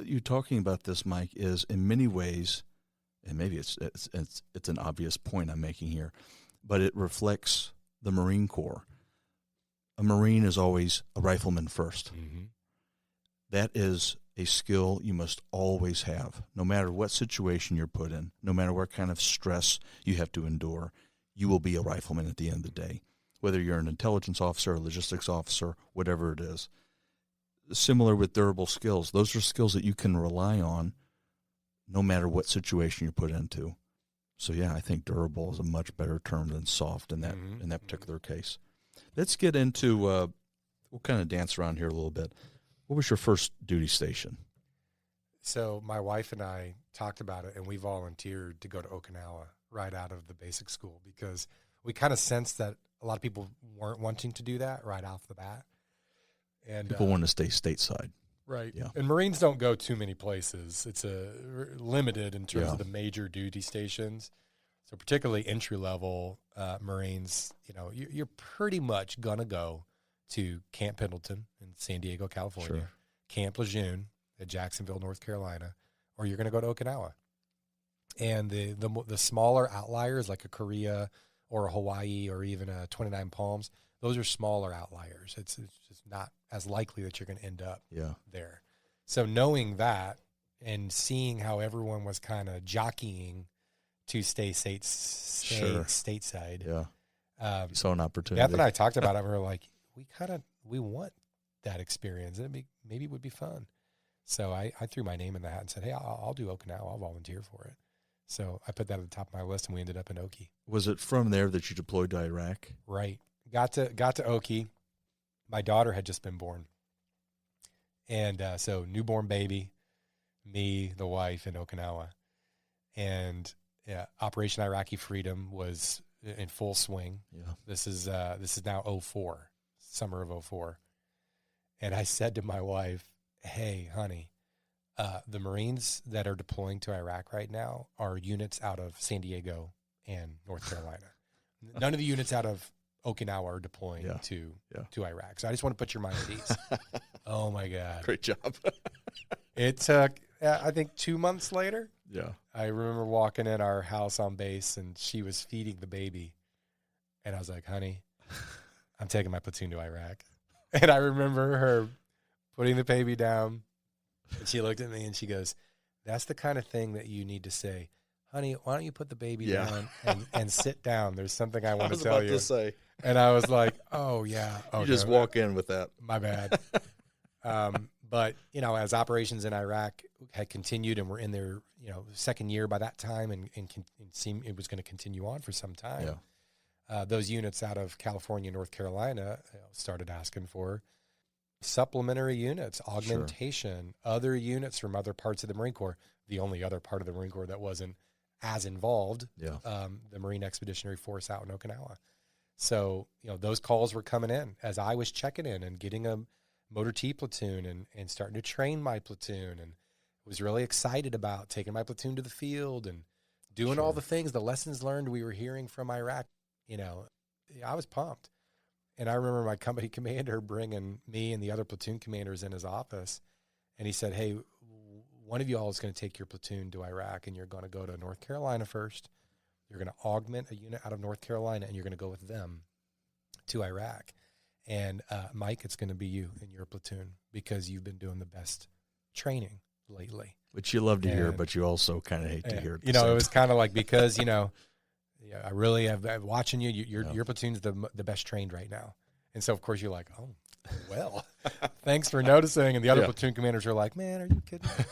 you talking about this, Mike, is in many ways, and maybe it's an obvious point I'm making here, but it reflects the Marine Corps. A Marine is always a rifleman first. Mm-hmm. That is a skill you must always have, no matter what situation you're put in, no matter what kind of stress you have to endure. You will be a rifleman at the end of the day, whether you're an intelligence officer, a logistics officer, whatever it is. Similar with durable skills. Those are skills that you can rely on no matter what situation you're put into. So, I think durable is a much better term than soft in that particular case. Let's get into, we'll kind of dance around here a little bit. What was your first duty station? So my wife and I talked about it, and we volunteered to go to Okinawa right out of the basic school, because we kind of sensed that a lot of people weren't wanting to do that right off the bat. And People want to stay stateside. Right. Yeah. And Marines don't go too many places. It's limited in terms Yeah. of the major duty stations. So particularly entry-level Marines, you're pretty much going to go to Camp Pendleton in San Diego, California, Sure. Camp Lejeune at Jacksonville, North Carolina, or you're going to go to Okinawa. And the smaller outliers like a Korea or a Hawaii or even a 29 Palms, those are smaller outliers. It's just not as likely that you're going to end up there. So knowing that and seeing how everyone was kind of jockeying to stay stateside. Yeah. You saw an opportunity. Beth and I talked about it. We were like, we want that experience. Maybe it would be fun. So I threw my name in the hat and said, hey, I'll do Okinawa. I'll volunteer for it. So I put that at the top of my list, and we ended up in Oki. Was it from there that you deployed to Iraq? Right. Got to Oki. My daughter had just been born. And so newborn baby, me, the wife, in Okinawa. And Operation Iraqi Freedom was in full swing. Yeah. This is now 2004, summer of 2004. And I said to my wife, hey, honey, the Marines that are deploying to Iraq right now are units out of San Diego and North Carolina. None of the units out of Okinawa are deploying to Iraq. So I just want to put your mind at ease. Oh, my God. Great job. It took, I think, 2 months later. Yeah. I remember walking in our house on base, and she was feeding the baby. And I was like, honey, I'm taking my platoon to Iraq. And I remember her putting the baby down. And she looked at me and she goes, that's the kind of thing that you need to say. Honey, why don't you put the baby down and sit down? There's something I want to tell you. To say. And I was like, oh, yeah. Oh, you just walk in with that. My bad. But, as operations in Iraq had continued and we're in their, second year by that time and seemed it was going to continue on for some time, those units out of California, North Carolina started asking for supplementary units, augmentation, other units from other parts of the Marine Corps. The only other part of the Marine Corps that wasn't as involved, the Marine Expeditionary Force out in Okinawa. So, those calls were coming in as I was checking in and getting a Motor T platoon and starting to train my platoon, and was really excited about taking my platoon to the field and doing all the things, the lessons learned we were hearing from Iraq. I was pumped. And I remember my company commander bringing me and the other platoon commanders in his office, and he said, hey, one of you all is going to take your platoon to Iraq, and you're going to go to North Carolina first. You're going to augment a unit out of North Carolina, and you're going to go with them to Iraq. And Mike, it's going to be you and your platoon because you've been doing the best training lately. Which you love to hear, but you also kind of hate to hear. It was kind of like, because, I really have watching you. Your platoon's the best trained right now. And so, of course, you're like, oh, well, thanks for noticing. And the other platoon commanders are like, man, are you kidding me?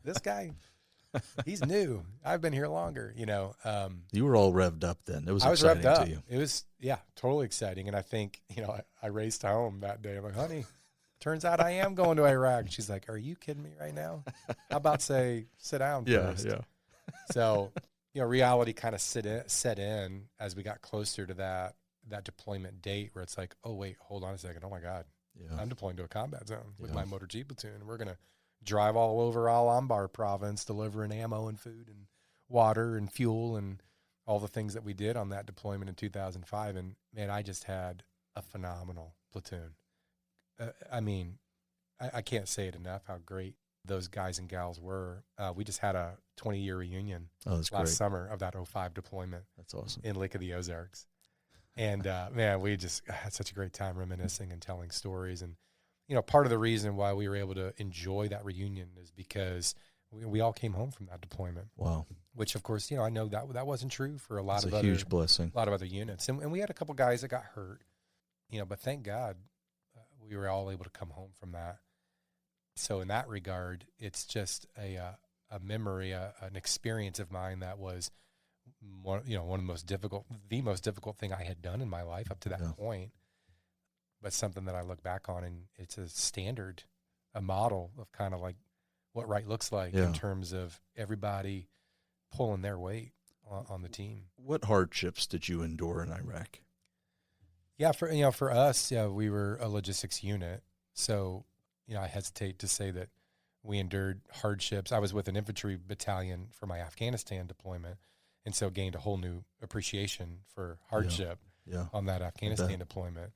This guy, he's new. I've been here longer, You were all revved up then. It was I was exciting revved up. to you. It was, totally exciting. And I think, I raced home that day. I'm like, honey, turns out I am going to Iraq. She's like, are you kidding me right now? How about sit down first? Yeah. So, reality kind of set in as we got closer to that deployment date, where it's like, oh, wait, hold on a second. Oh, my God. Yeah. I'm deploying to a combat zone with my Motor G platoon. We're going to drive all over Al-Anbar province, delivering ammo and food and water and fuel and all the things that we did on that deployment in 2005. And, man, I just had a phenomenal platoon. I can't say it enough how great those guys and gals were. We just had a 20-year reunion last summer of that 2005 deployment. That's awesome. In Lake of the Ozarks. And, man, we just had such a great time reminiscing and telling stories. And, part of the reason why we were able to enjoy that reunion is because we all came home from that deployment. Wow. Which, of course, I know that wasn't true for a lot of other huge blessing. A lot of other units. And we had a couple guys that got hurt, but thank God we were all able to come home from that. So in that regard, it's just a memory, an experience of mine that was one of the most difficult thing I had done in my life up to that point, but something that I look back on, and it's a standard, a model of kind of like what right looks like in terms of everybody pulling their weight. on the team. What hardships did you endure in Iraq? Yeah, for us, we were a logistics unit, so I hesitate to say that we endured hardships. I was with an infantry battalion for my Afghanistan deployment, and so gained a whole new appreciation for hardship on that Afghanistan deployment.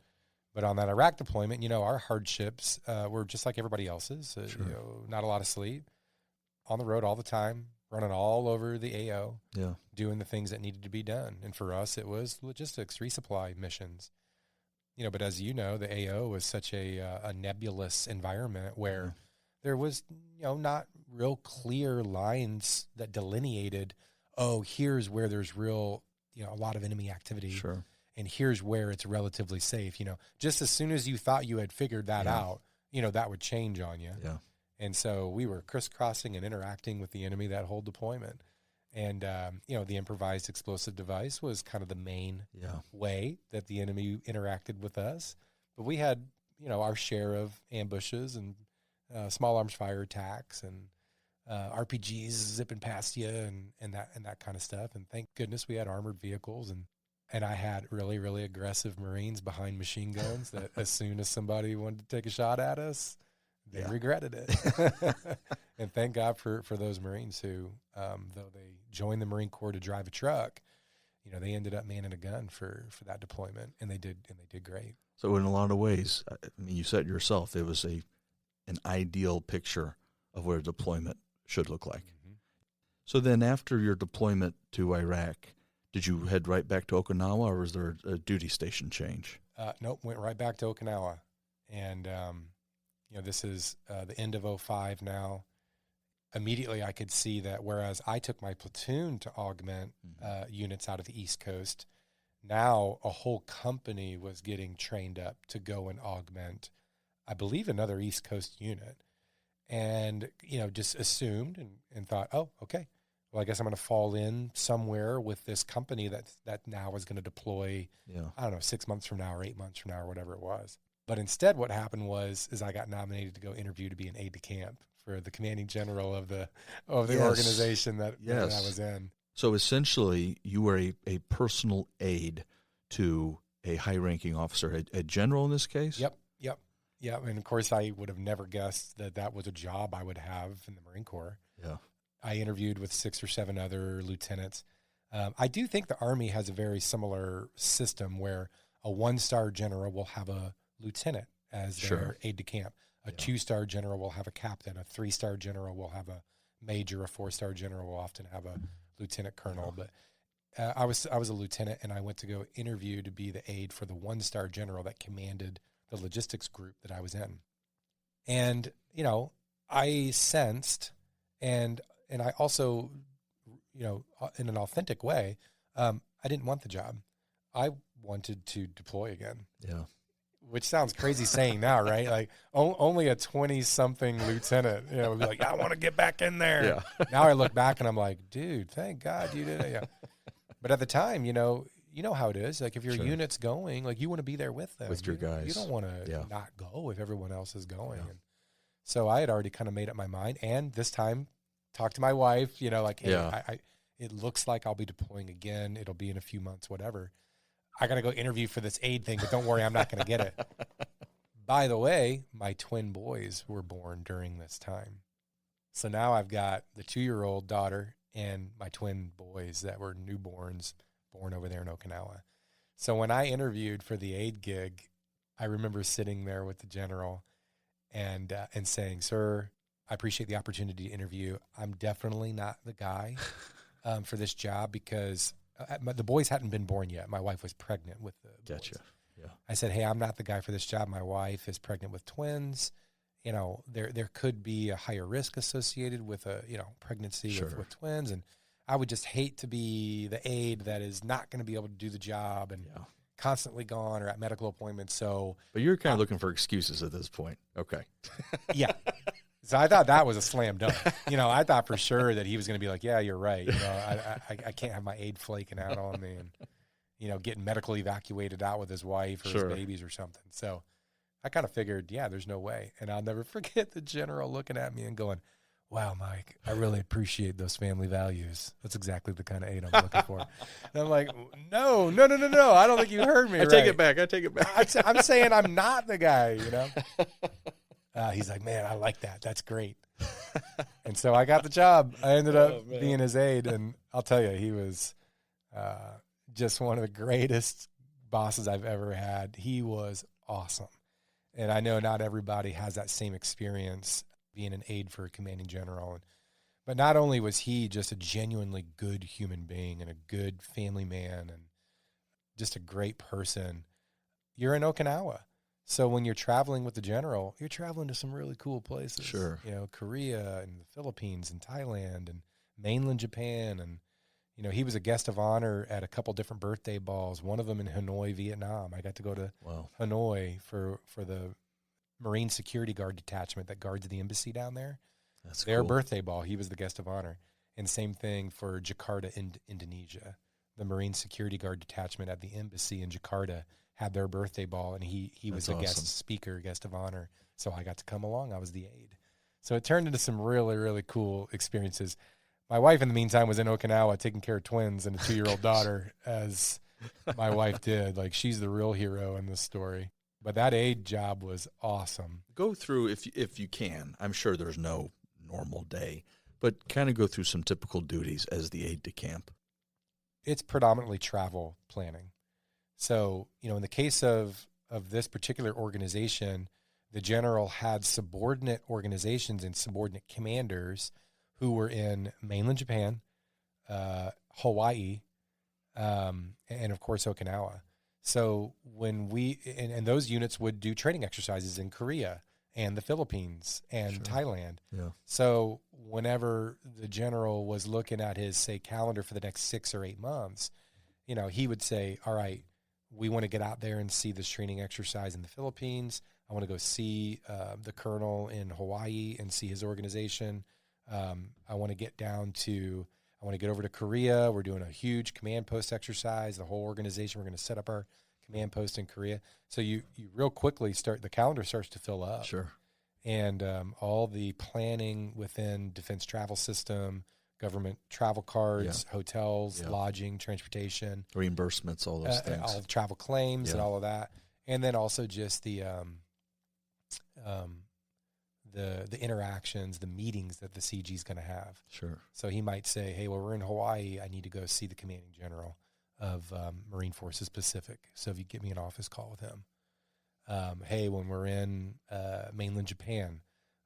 But on that Iraq deployment, our hardships were just like everybody else's. Not a lot of sleep, on the road all the time, running all over the AO, doing the things that needed to be done. And for us, it was logistics, resupply missions. But as you know, the AO was such a nebulous environment where there was, not real clear lines that delineated, here's where there's real, a lot of enemy activity. Sure. And here's where it's relatively safe. Just as soon as you thought you had figured that out, that would change on you. Yeah. And so we were crisscrossing and interacting with the enemy that whole deployment. And, the improvised explosive device was kind of the main way that the enemy interacted with us. But we had, our share of ambushes and small arms fire attacks and RPGs zipping past you and that kind of stuff. And thank goodness we had armored vehicles. And I had really, really aggressive Marines behind machine guns that as soon as somebody wanted to take a shot at us, they regretted it. And thank God for those Marines who, though they joined the Marine Corps to drive a truck, they ended up manning a gun for that deployment, and they did great. So in a lot of ways, you said yourself, it was an ideal picture of what a deployment should look like. Mm-hmm. So then after your deployment to Iraq, did you head right back to Okinawa, or was there a duty station change? Nope, went right back to Okinawa. And, this is the end of 2005 now. Immediately I could see that whereas I took my platoon to augment units out of the East Coast, now a whole company was getting trained up to go and augment, I believe, another East Coast unit. And, just assumed and thought, oh, okay, well, I guess I'm going to fall in somewhere with this company that now is going to deploy, 6 months from now or 8 months from now or whatever it was. But instead what happened is I got nominated to go interview to be an aide-de-camp for the commanding general of the organization that I was in. So essentially you were a personal aide to a high-ranking officer, a general in this case? Yep. And, of course, I would have never guessed that was a job I would have in the Marine Corps. Yeah. I interviewed with 6 or 7 other lieutenants. I do think the Army has a very similar system where a 1-star general will have a lieutenant as their aide-de-camp. A 2-star general will have a captain. A 3-star general will have a major. A 4-star general will often have a lieutenant colonel. But I was a lieutenant, and I went to go interview to be the aide for the 1-star general that commanded the logistics group that I was in. And, I sensed, and I also, in an authentic way, I didn't want the job. I wanted to deploy again. Yeah. Which sounds crazy saying now, right? Like only a 20-something lieutenant, would be like, I want to get back in there. Yeah. Now I look back and I'm like, dude, thank God you did it. Yeah. But at the time, you know how it is. Like if your unit's going, like you want to be there with them. With your guys. You don't want to not go if everyone else is going. Yeah. And so I had already kind of made up my mind. And this time, talked to my wife, like, hey, I it looks like I'll be deploying again. It'll be in a few months, whatever. I got to go interview for this aide thing, but don't worry, I'm not going to get it. By the way, my twin boys were born during this time. So now I've got the 2-year-old daughter and my twin boys that were newborns born over there in Okinawa. So when I interviewed for the aide gig, I remember sitting there with the general and saying, sir, I appreciate the opportunity to interview. I'm definitely not the guy for this job because the boys hadn't been born yet. My wife was pregnant with the boys. Yeah. I said, hey, I'm not the guy for this job. My wife is pregnant with twins. There could be a higher risk associated with a, pregnancy with twins. And I would just hate to be the aide that is not going to be able to do the job and constantly gone or at medical appointments. So, but you're kind of looking for excuses at this point. Okay. Yeah. So I thought that was a slam dunk. I thought for sure that he was going to be like, yeah, you're right. I can't have my aide flaking out on me and, getting medically evacuated out with his wife or his babies or something. So I kind of figured, there's no way. And I'll never forget the general looking at me and going, wow, Mike, I really appreciate those family values. That's exactly the kind of aide I'm looking for. And I'm like, no. I don't think you heard me. I take it back. I take it back. I'm saying I'm not the guy, you know? He's like, man, I like that. That's great. And so I got the job. I ended up being his aide. And I'll tell you, he was just one of the greatest bosses I've ever had. He was awesome. And I know not everybody has that same experience being an aide for a commanding general. But not only was he just a genuinely good human being and a good family man and just a great person, you're in Okinawa. So when you're traveling with the general, you're traveling to some really cool places. Sure. You know, Korea and the Philippines and Thailand and mainland Japan. And, you know, he was a guest of honor at a couple different birthday balls, one of them in Hanoi, Vietnam. I got to go to Hanoi for the Marine Security Guard detachment that guards the embassy down there. That's their cool. birthday ball. He was the guest of honor. And same thing for Jakarta, Indonesia. The Marine Security Guard detachment at the embassy in Jakarta had their birthday ball, and he was a guest speaker, guest of honor. So I got to come along. I was the aide. So it turned into some really, really cool experiences. My wife, in the meantime, was in Okinawa taking care of twins and a 2-year-old daughter, as my wife did. Like, she's the real hero in this story. But that aide job was awesome. Go through, if you can, I'm sure there's no normal day, but kind of go through some typical duties as the aide de camp. It's predominantly travel planning. So, you know, in the case of this particular organization, the general had subordinate organizations and subordinate commanders who were in mainland Japan, Hawaii, and of course Okinawa. So when and those units would do training exercises in Korea and the Philippines and Thailand. Yeah. So whenever the general was looking at his, say, calendar for the next 6 or 8 months, you know, he would say, all right, we want to get out there and see this training exercise in the Philippines. I want to go see the colonel in Hawaii and see his organization. I want to get over to Korea. We're doing a huge command post exercise. The whole organization, we're going to set up our command post in Korea. So you real quickly the calendar starts to fill up. Sure. And all the planning within defense travel system, government travel cards, hotels, lodging, transportation, reimbursements, all those things, all the travel claims and all of that. And then also just the interactions, the meetings that the CG is going to have. Sure. So he might say, hey, well, we're in Hawaii. I need to go see the commanding general of Marine Forces Pacific. So if you get me an office call with him. Hey, when we're in mainland Japan,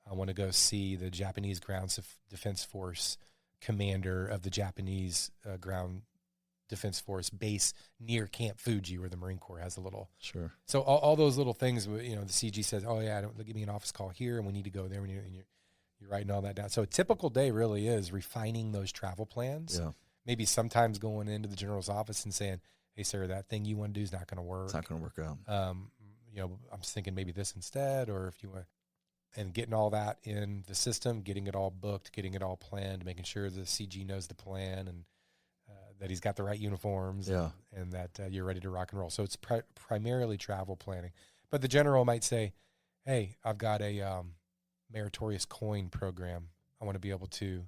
I want to go see the Japanese Ground Defense Force commander of the Japanese Ground Defense Force base near Camp Fuji, where the Marine Corps has a little. Sure. So all those little things, you know, the CG says, oh, yeah, give me an office call here, and we need to go there. And you're writing all that down. So a typical day really is refining those travel plans. Yeah. Maybe sometimes going into the general's office and saying, hey, sir, that thing you want to do is not going to work. It's not going to work out. You know, I'm thinking maybe this instead, or if you want, and getting all that in the system, getting it all booked, getting it all planned, making sure the CG knows the plan and that he's got the right uniforms and that you're ready to rock and roll. So it's primarily travel planning. But the general might say, hey, I've got a meritorious coin program. I want to be able to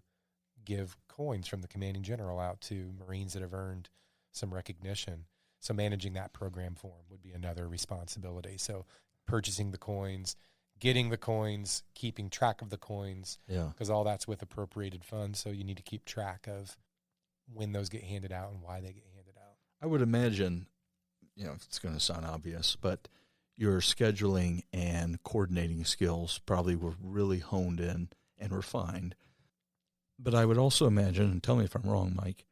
give coins from the commanding general out to Marines that have earned some recognition. So managing that program for him would be another responsibility. So purchasing the coins, getting the coins, keeping track of the coins, because all that's with appropriated funds. So you need to keep track of when those get handed out and why they get handed out. I would imagine, you know, it's going to sound obvious, but your scheduling and coordinating skills probably were really honed in and refined. But I would also imagine, and tell me if I'm wrong, Mike,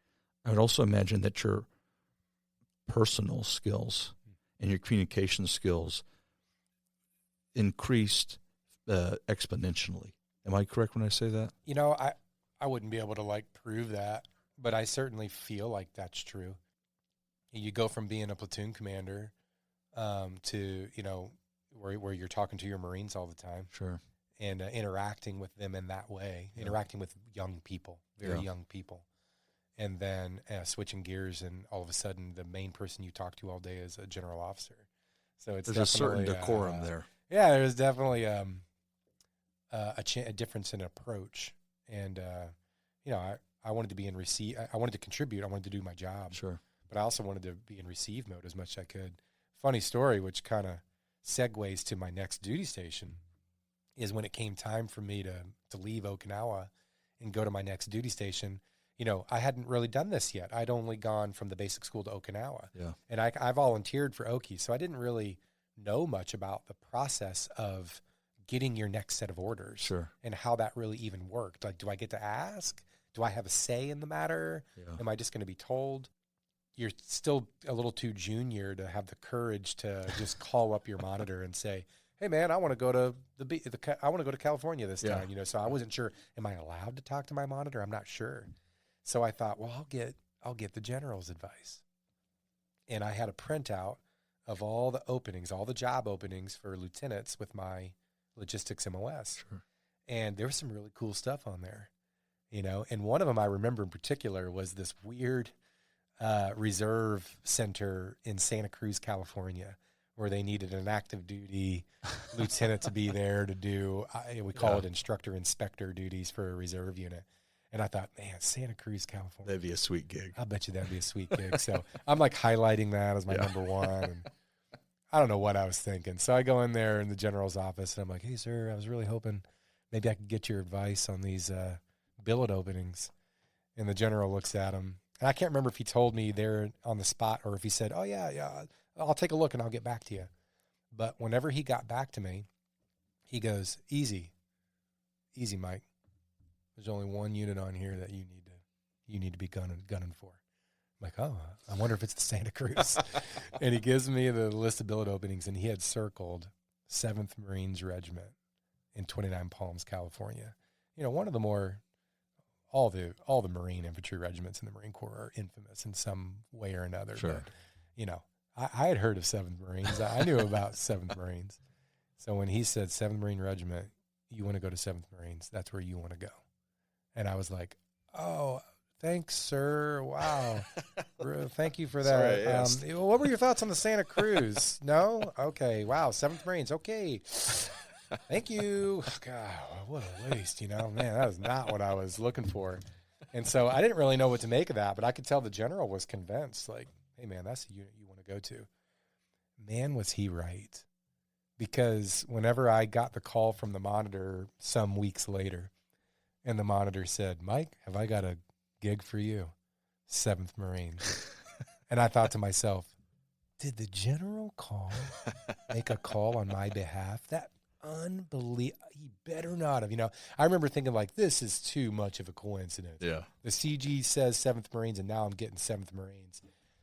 I would also imagine that your personal skills and your communication skills increased exponentially. Am I correct when I say that? You know, I wouldn't be able to prove that, but I certainly feel like that's true. You go from being a platoon commander to, you know, where you're talking to your Marines all the time. Sure. And interacting with them in that way, interacting with young people, very young people. And then switching gears, and all of a sudden the main person you talk to all day is a general officer. So it's there's a certain decorum there. Yeah, there's definitely a difference in approach And, I wanted to be in receive. I wanted to contribute. I wanted to do my job. Sure. But I also wanted to be in receive mode as much as I could. Funny story, which kind of segues to my next duty station, is when it came time for me to leave Okinawa and go to my next duty station. I hadn't really done this yet. I'd only gone from the basic school to Okinawa. Yeah. And I volunteered for Oki, so I didn't really know much about the process of getting your next set of orders. Sure. And how that really even worked. Like, do I get to ask? Do I have a say in the matter? Yeah. Am I just going to be told? You're still a little too junior to have the courage to just call up your monitor and say, "Hey man, I want to go to I want to go to California this time." So I wasn't sure, am I allowed to talk to my monitor? I'm not sure. So I thought, well, I'll get the general's advice. And I had a printout of all the openings, all the job openings for lieutenants with my logistics MOS. Sure. And there was some really cool stuff on there, and one of them I remember in particular was this weird reserve center in Santa Cruz, California, where they needed an active duty lieutenant to be there to do, we call it instructor inspector duties for a reserve unit. And I thought, man, Santa Cruz, California. That'd be a sweet gig. I bet you that'd be a sweet gig. So I'm like highlighting that as my number one. And I don't know what I was thinking. So I go in there in the general's office and I'm like, "Hey, sir, I was really hoping maybe I could get your advice on these billet openings." And the general looks at him. And I can't remember if he told me there on the spot or if he said, "Oh, yeah, I'll take a look and I'll get back to you." But whenever he got back to me, he goes, easy, Mike. There's only one unit on here that you need to be gunning for. I'm like, oh, I wonder if it's the Santa Cruz. And he gives me the list of billet openings, and he had circled 7th Marines Regiment in 29 Palms, California. One of the more, all the Marine infantry regiments in the Marine Corps are infamous in some way or another. Sure. But, I had heard of 7th Marines. I knew about 7th Marines. So when he said 7th Marine Regiment, you want to go to 7th Marines, that's where you want to go. And I was like, oh, thanks, sir. Wow. Thank you for that. Sorry, what were your thoughts on the Santa Cruz? No? Okay. Wow. 7th Marines. Okay. Thank you. God, what a waste, Man, that is not what I was looking for. And so I didn't really know what to make of that, but I could tell the general was convinced, like, hey, man, that's the unit you want to go to. Man, was he right. Because whenever I got the call from the monitor some weeks later, and the monitor said, "Mike, have I got a gig for you? 7th Marines." And I thought to myself, did the general make a call on my behalf? That unbelievable. He better not have. I remember thinking, like, this is too much of a coincidence. Yeah. The CG says 7th Marines, and now I'm getting 7th Marines.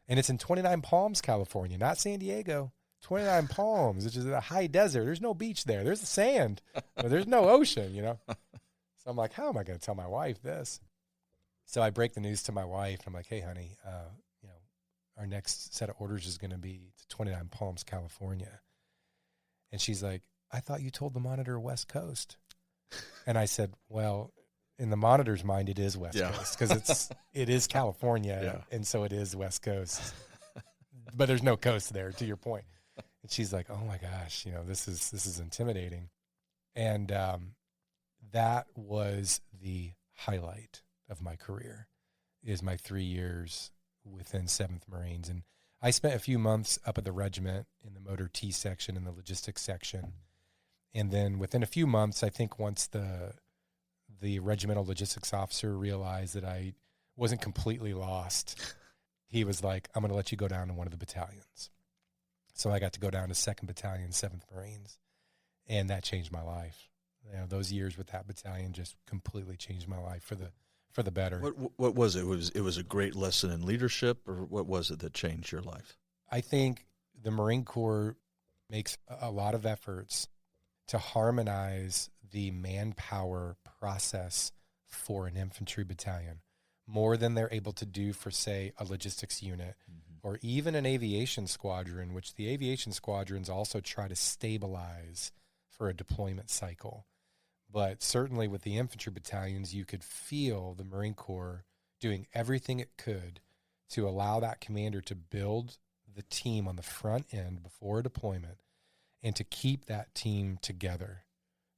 And it's in 29 Palms, California, not San Diego. 29 Palms, which is a high desert. There's no beach there. There's the sand, but there's no ocean, So I'm like, how am I going to tell my wife this? So I break the news to my wife. I'm like, hey, honey, our next set of orders is going to be to 29 Palms, California. And she's like, I thought you told the monitor West Coast. And I said, well, in the monitor's mind, it is West Coast because it is California. And so it is West Coast. But there's no coast there, to your point. And she's like, oh my gosh, this is intimidating. And, that was the highlight of my career, is my 3 years within 7th Marines. And I spent a few months up at the regiment in the motor T section and the logistics section. And then within a few months, I think once the regimental logistics officer realized that I wasn't completely lost, he was like, I'm going to let you go down to one of the battalions. So I got to go down to 2nd Battalion, 7th Marines, and that changed my life. Those years with that battalion just completely changed my life for the better. What was it? It was a great lesson in leadership, or what was it that changed your life? I think the Marine Corps makes a lot of efforts to harmonize the manpower process for an infantry battalion more than they're able to do for, say, a logistics unit or even an aviation squadron, which the aviation squadrons also try to stabilize for a deployment cycle. But certainly with the infantry battalions, you could feel the Marine Corps doing everything it could to allow that commander to build the team on the front end before deployment and to keep that team together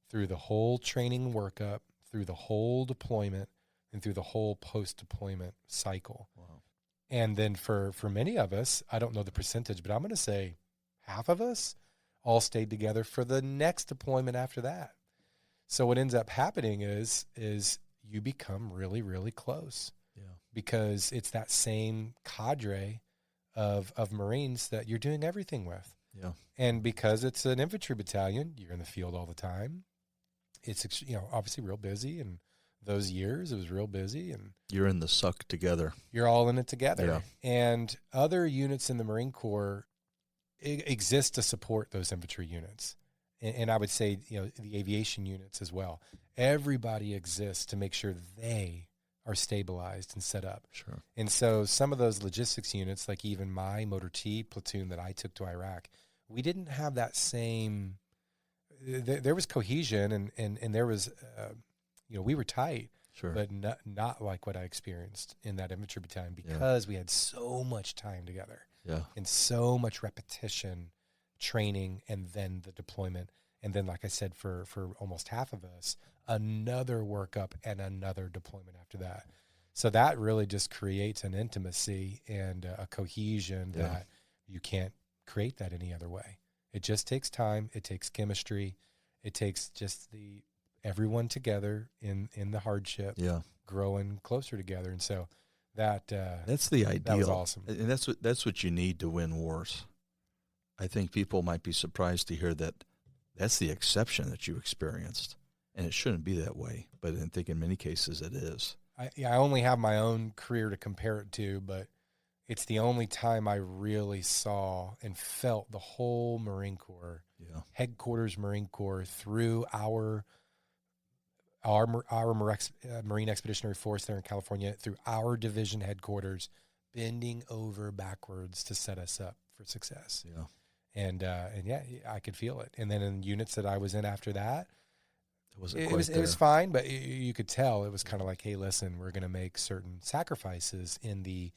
through the whole training workup, through the whole deployment and through the whole post-deployment cycle. Wow. And then for many of us, I don't know the percentage, but I'm going to say half of us all stayed together for the next deployment after that. So what ends up happening is you become really, really close. Yeah. Because it's that same cadre of Marines that you're doing everything with. Yeah. And because it's an infantry battalion, you're in the field all the time. It's, obviously real busy, and those years it was real busy, and You're in the suck together. you're all in it together. Yeah. And other units in the Marine Corps exist to support those infantry units. And I would say, the aviation units as well. Everybody exists to make sure they are stabilized and set up. Sure. And so some of those logistics units, like even my Motor T platoon that I took to Iraq, we didn't have that same, there was cohesion and there was, we were tight, Sure. but not like what I experienced in that infantry battalion, because we had so much time together Yeah. and so much repetition, training, and then the deployment. And then, like I said, for almost half of us, another workup and another deployment after that. So that really just creates an intimacy and a cohesion that you can't create that any other way. It just takes time. It takes chemistry. It takes just everyone together in the hardship, growing closer together. And so that's the ideal. That was awesome. And that's what you need to win wars. I think people might be surprised to hear that that's the exception that you experienced, and it shouldn't be that way. But I think in many cases it is. I only have my own career to compare it to, but it's the only time I really saw and felt the whole Marine Corps, headquarters Marine Corps, through our Marine Expeditionary Force there in California, through our division headquarters, bending over backwards to set us up for success. Yeah. And I could feel it. And then in units that I was in after that, it was fine, but you could tell it was kind of like, hey, listen, we're going to make certain sacrifices in the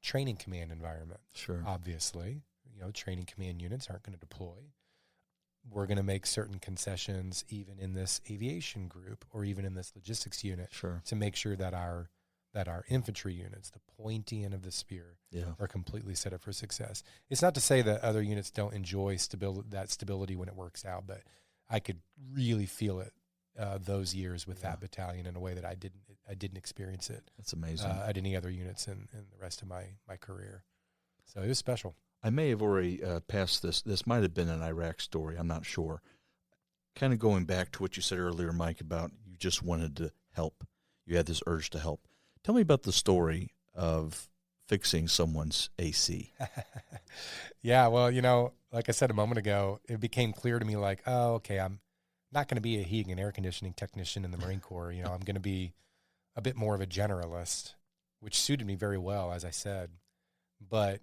training command environment. Sure. Obviously, training command units aren't going to deploy. We're going to make certain concessions even in this aviation group or even in this logistics unit to make sure that our infantry units, the pointy end of the spear, are completely set up for success. It's not to say that other units don't enjoy that stability when it works out, but I could really feel it those years with that battalion in a way that I didn't experience it. That's amazing. At any other units in the rest of my career. So it was special. I may have already passed this. This might have been an Iraq story. I'm not sure. Kind of going back to what you said earlier, Mike, about you just wanted to help. You had this urge to help. Tell me about the story of fixing someone's AC. Yeah, well, like I said a moment ago, it became clear to me like, oh, okay, I'm not going to be a heating and air conditioning technician in the Marine Corps. I'm going to be a bit more of a generalist, which suited me very well, as I said. But,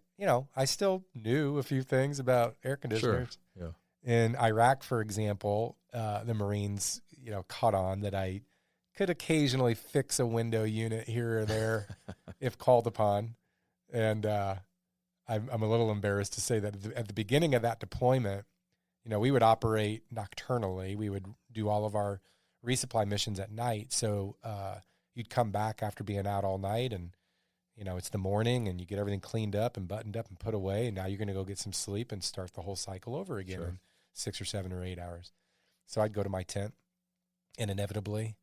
I still knew a few things about air conditioners. Sure. Yeah. In Iraq, for example, the Marines, caught on that I could occasionally fix a window unit here or there if called upon. And I'm a little embarrassed to say that at the beginning of that deployment, we would operate nocturnally. We would do all of our resupply missions at night. So you'd come back after being out all night and, it's the morning and you get everything cleaned up and buttoned up and put away. And now you're going to go get some sleep and start the whole cycle over again in 6 or 7 or 8 hours. So I'd go to my tent, and inevitably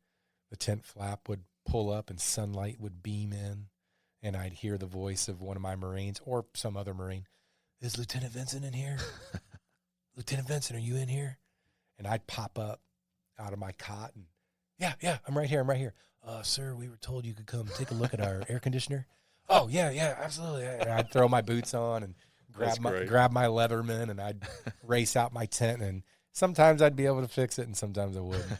the tent flap would pull up and sunlight would beam in, and I'd hear the voice of one of my Marines or some other Marine. Is Lieutenant Vincent in here? Lieutenant Vincent, are you in here? And I'd pop up out of my cot and, yeah, I'm right here. Sir, we were told you could come take a look at our air conditioner. Oh, yeah, absolutely. And I'd throw my boots on and grab my Leatherman, and I'd race out my tent, and sometimes I'd be able to fix it and sometimes I wouldn't.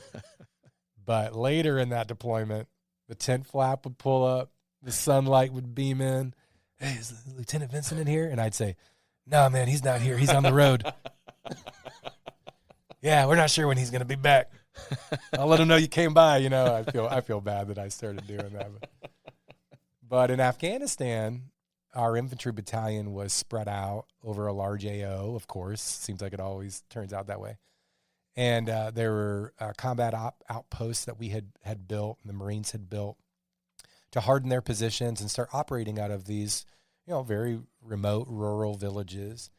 But later in that deployment, the tent flap would pull up, the sunlight would beam in. Hey, is Lieutenant Vincent in here? And I'd say, no, man, he's not here. He's on the road. Yeah, we're not sure when he's going to be back. I'll let him know you came by. I feel bad that I started doing that. But in Afghanistan, our infantry battalion was spread out over a large AO, of course. Seems like it always turns out that way. And there were combat outposts that we had built and the Marines had built to harden their positions and start operating out of these, very remote rural villages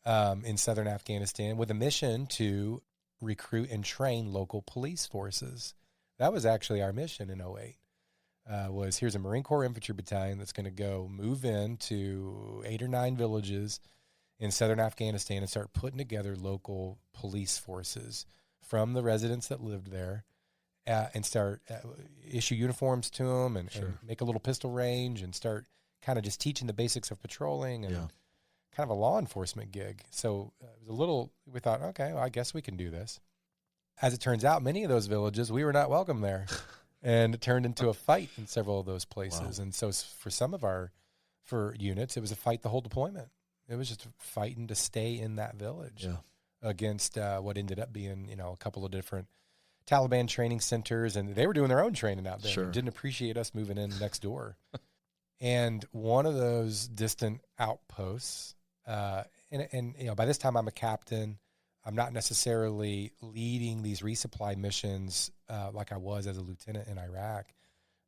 in southern Afghanistan with a mission to recruit and train local police forces. That was actually our mission in 2008. Was here's a Marine Corps infantry battalion that's going to go move into 8 or 9 villages in southern Afghanistan and start putting together local police forces from the residents that lived there and start issue uniforms to them and make a little pistol range and start kind of just teaching the basics of patrolling and kind of a law enforcement gig. So it was we thought, okay, well, I guess we can do this. As it turns out, many of those villages, we were not welcome there. And it turned into a fight in several of those places. Wow. And so for some of for units, it was a fight the whole deployment. It was just fighting to stay in that village against what ended up being, a couple of different Taliban training centers. And they were doing their own training out there. And didn't appreciate us moving in next door. And one of those distant outposts, and by this time I'm a captain. I'm not necessarily leading these resupply missions like I was as a lieutenant in Iraq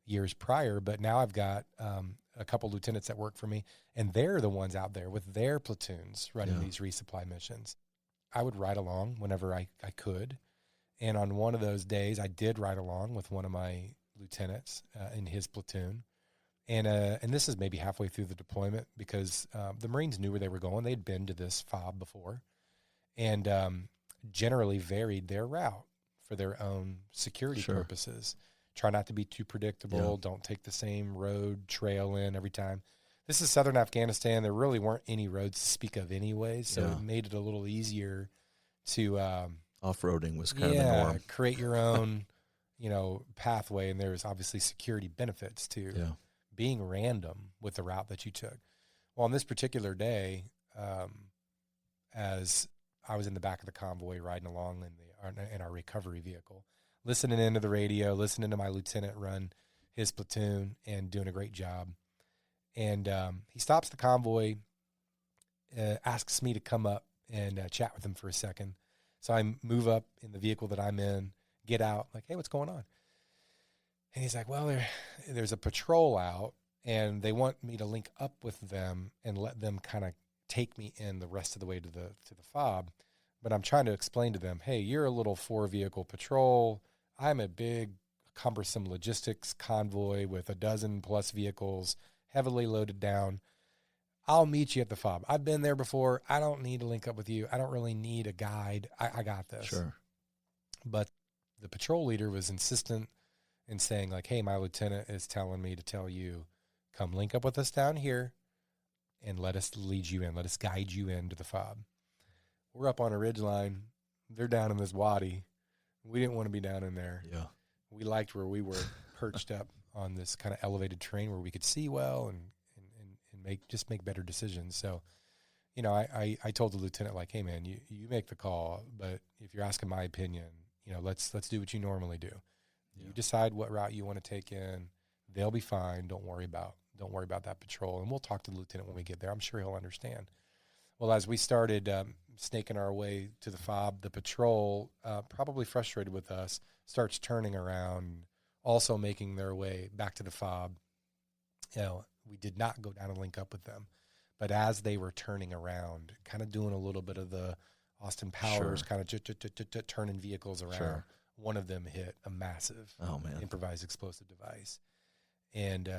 years prior, but now I've got a couple lieutenants that work for me, and they're the ones out there with their platoons running these resupply missions. I would ride along whenever I could, and on one of those days, I did ride along with one of my lieutenants in his platoon, and this is maybe halfway through the deployment because the Marines knew where they were going. They'd been to this FOB before. And generally varied their route for their own security purposes. Try not to be too predictable. Don't take the same road trail in every time. This is southern Afghanistan. There really weren't any roads to speak of anyway, so it made it a little easier to off-roading was kind of the norm. Create your own, pathway, and there was obviously security benefits to being random with the route that you took. Well, on this particular day, as I was in the back of the convoy riding along in our recovery vehicle, listening into the radio, listening to my lieutenant run his platoon and doing a great job. And he stops the convoy, asks me to come up and chat with him for a second. So I move up in the vehicle that I'm in, get out, like, hey, what's going on? And he's like, well, there's a patrol out, and they want me to link up with them and let them kind of take me in the rest of the way to the FOB, but I'm trying to explain to them, hey, you're a little 4-vehicle patrol. I'm a big, cumbersome logistics convoy with 12+ vehicles, heavily loaded down. I'll meet you at the FOB. I've been there before. I don't need to link up with you. I don't really need a guide. I got this. Sure. But the patrol leader was insistent in saying, like, hey, my lieutenant is telling me to tell you, come link up with us down here and let us lead you in. Let us guide you into the FOB. We're up on a ridge line. They're down in this wadi. We didn't want to be down in there. Yeah. We liked where we were perched up on this kind of elevated terrain where we could see well and make better decisions. So, I told the lieutenant, like, hey, man, you make the call, but if you're asking my opinion, let's do what you normally do. Yeah. You decide what route you want to take in. They'll be fine. Don't worry about that patrol. And we'll talk to the lieutenant when we get there. I'm sure he'll understand. Well, as we started snaking our way to the FOB, the patrol, probably frustrated with us, starts turning around, also making their way back to the FOB. We did not go down and link up with them. But as they were turning around, kind of doing a little bit of the Austin Powers, kind of turning vehicles around, Sure. One of them hit a massive improvised explosive device. And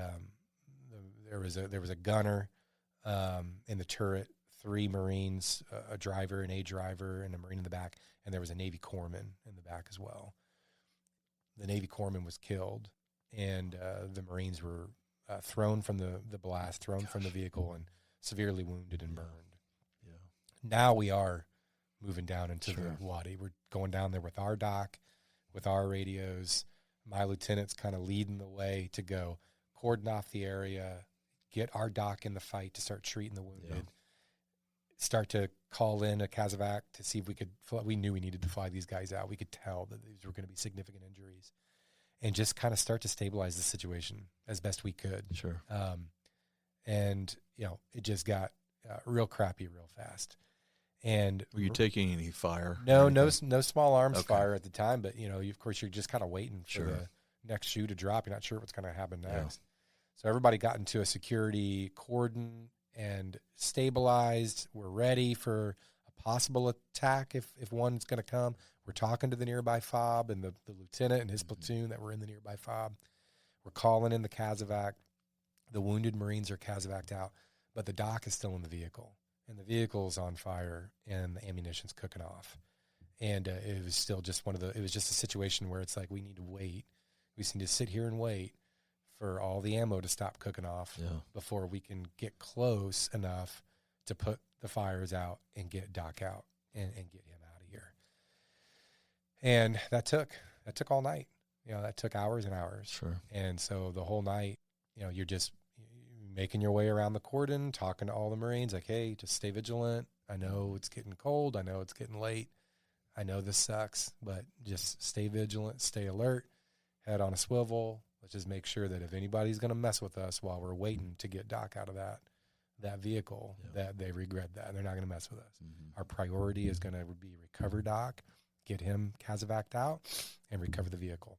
there was a gunner in the turret, 3 Marines, a driver, an A driver, and a Marine in the back, and there was a Navy corpsman in the back as well. The Navy corpsman was killed, and the Marines were thrown from the blast, thrown from the vehicle, and severely wounded and burned. Yeah. Now we are moving down into the wadi. We're going down there with our doc, with our radios. My lieutenant's kind of leading the way to go cordon off the area, get our doc in the fight to start treating the wounded, start to call in a Casevac to see if we could fly. We knew we needed to fly these guys out. We could tell that these were going to be significant injuries, and just kind of start to stabilize the situation as best we could. Sure. And, it just got real crappy real fast. And were you taking any fire? No small arms Okay. fire at the time, but of course you're just kind of waiting for Sure. the next shoe to drop. You're not sure what's going to happen Yeah. next. So everybody got into a security cordon and stabilized. We're ready for a possible attack if one's going to come. We're talking to the nearby fob and the lieutenant and his platoon that were in the nearby fob. We're calling in the CASEVAC. The wounded Marines are CASEVAC'd out, but the doc is still in the vehicle. And the vehicle's on fire, and the ammunition's cooking off. And it was still just it was just a situation where it's like, we need to wait. We just need to sit here and wait for all the ammo to stop cooking off before we can get close enough to put the fires out and get Doc out and get him out of here. And that took all night. That took hours and hours. Sure. And so the whole night, you're just making your way around the cordon, talking to all the Marines, like, hey, just stay vigilant. I know it's getting cold. I know it's getting late. I know this sucks, but just stay vigilant, stay alert, head on a swivel. Let's just make sure that if anybody's going to mess with us while we're waiting to get Doc out of that vehicle, that they regret that. They're not going to mess with us. Mm-hmm. Our priority is going to be recover Doc, get him CASEVAC'd out, and recover the vehicle.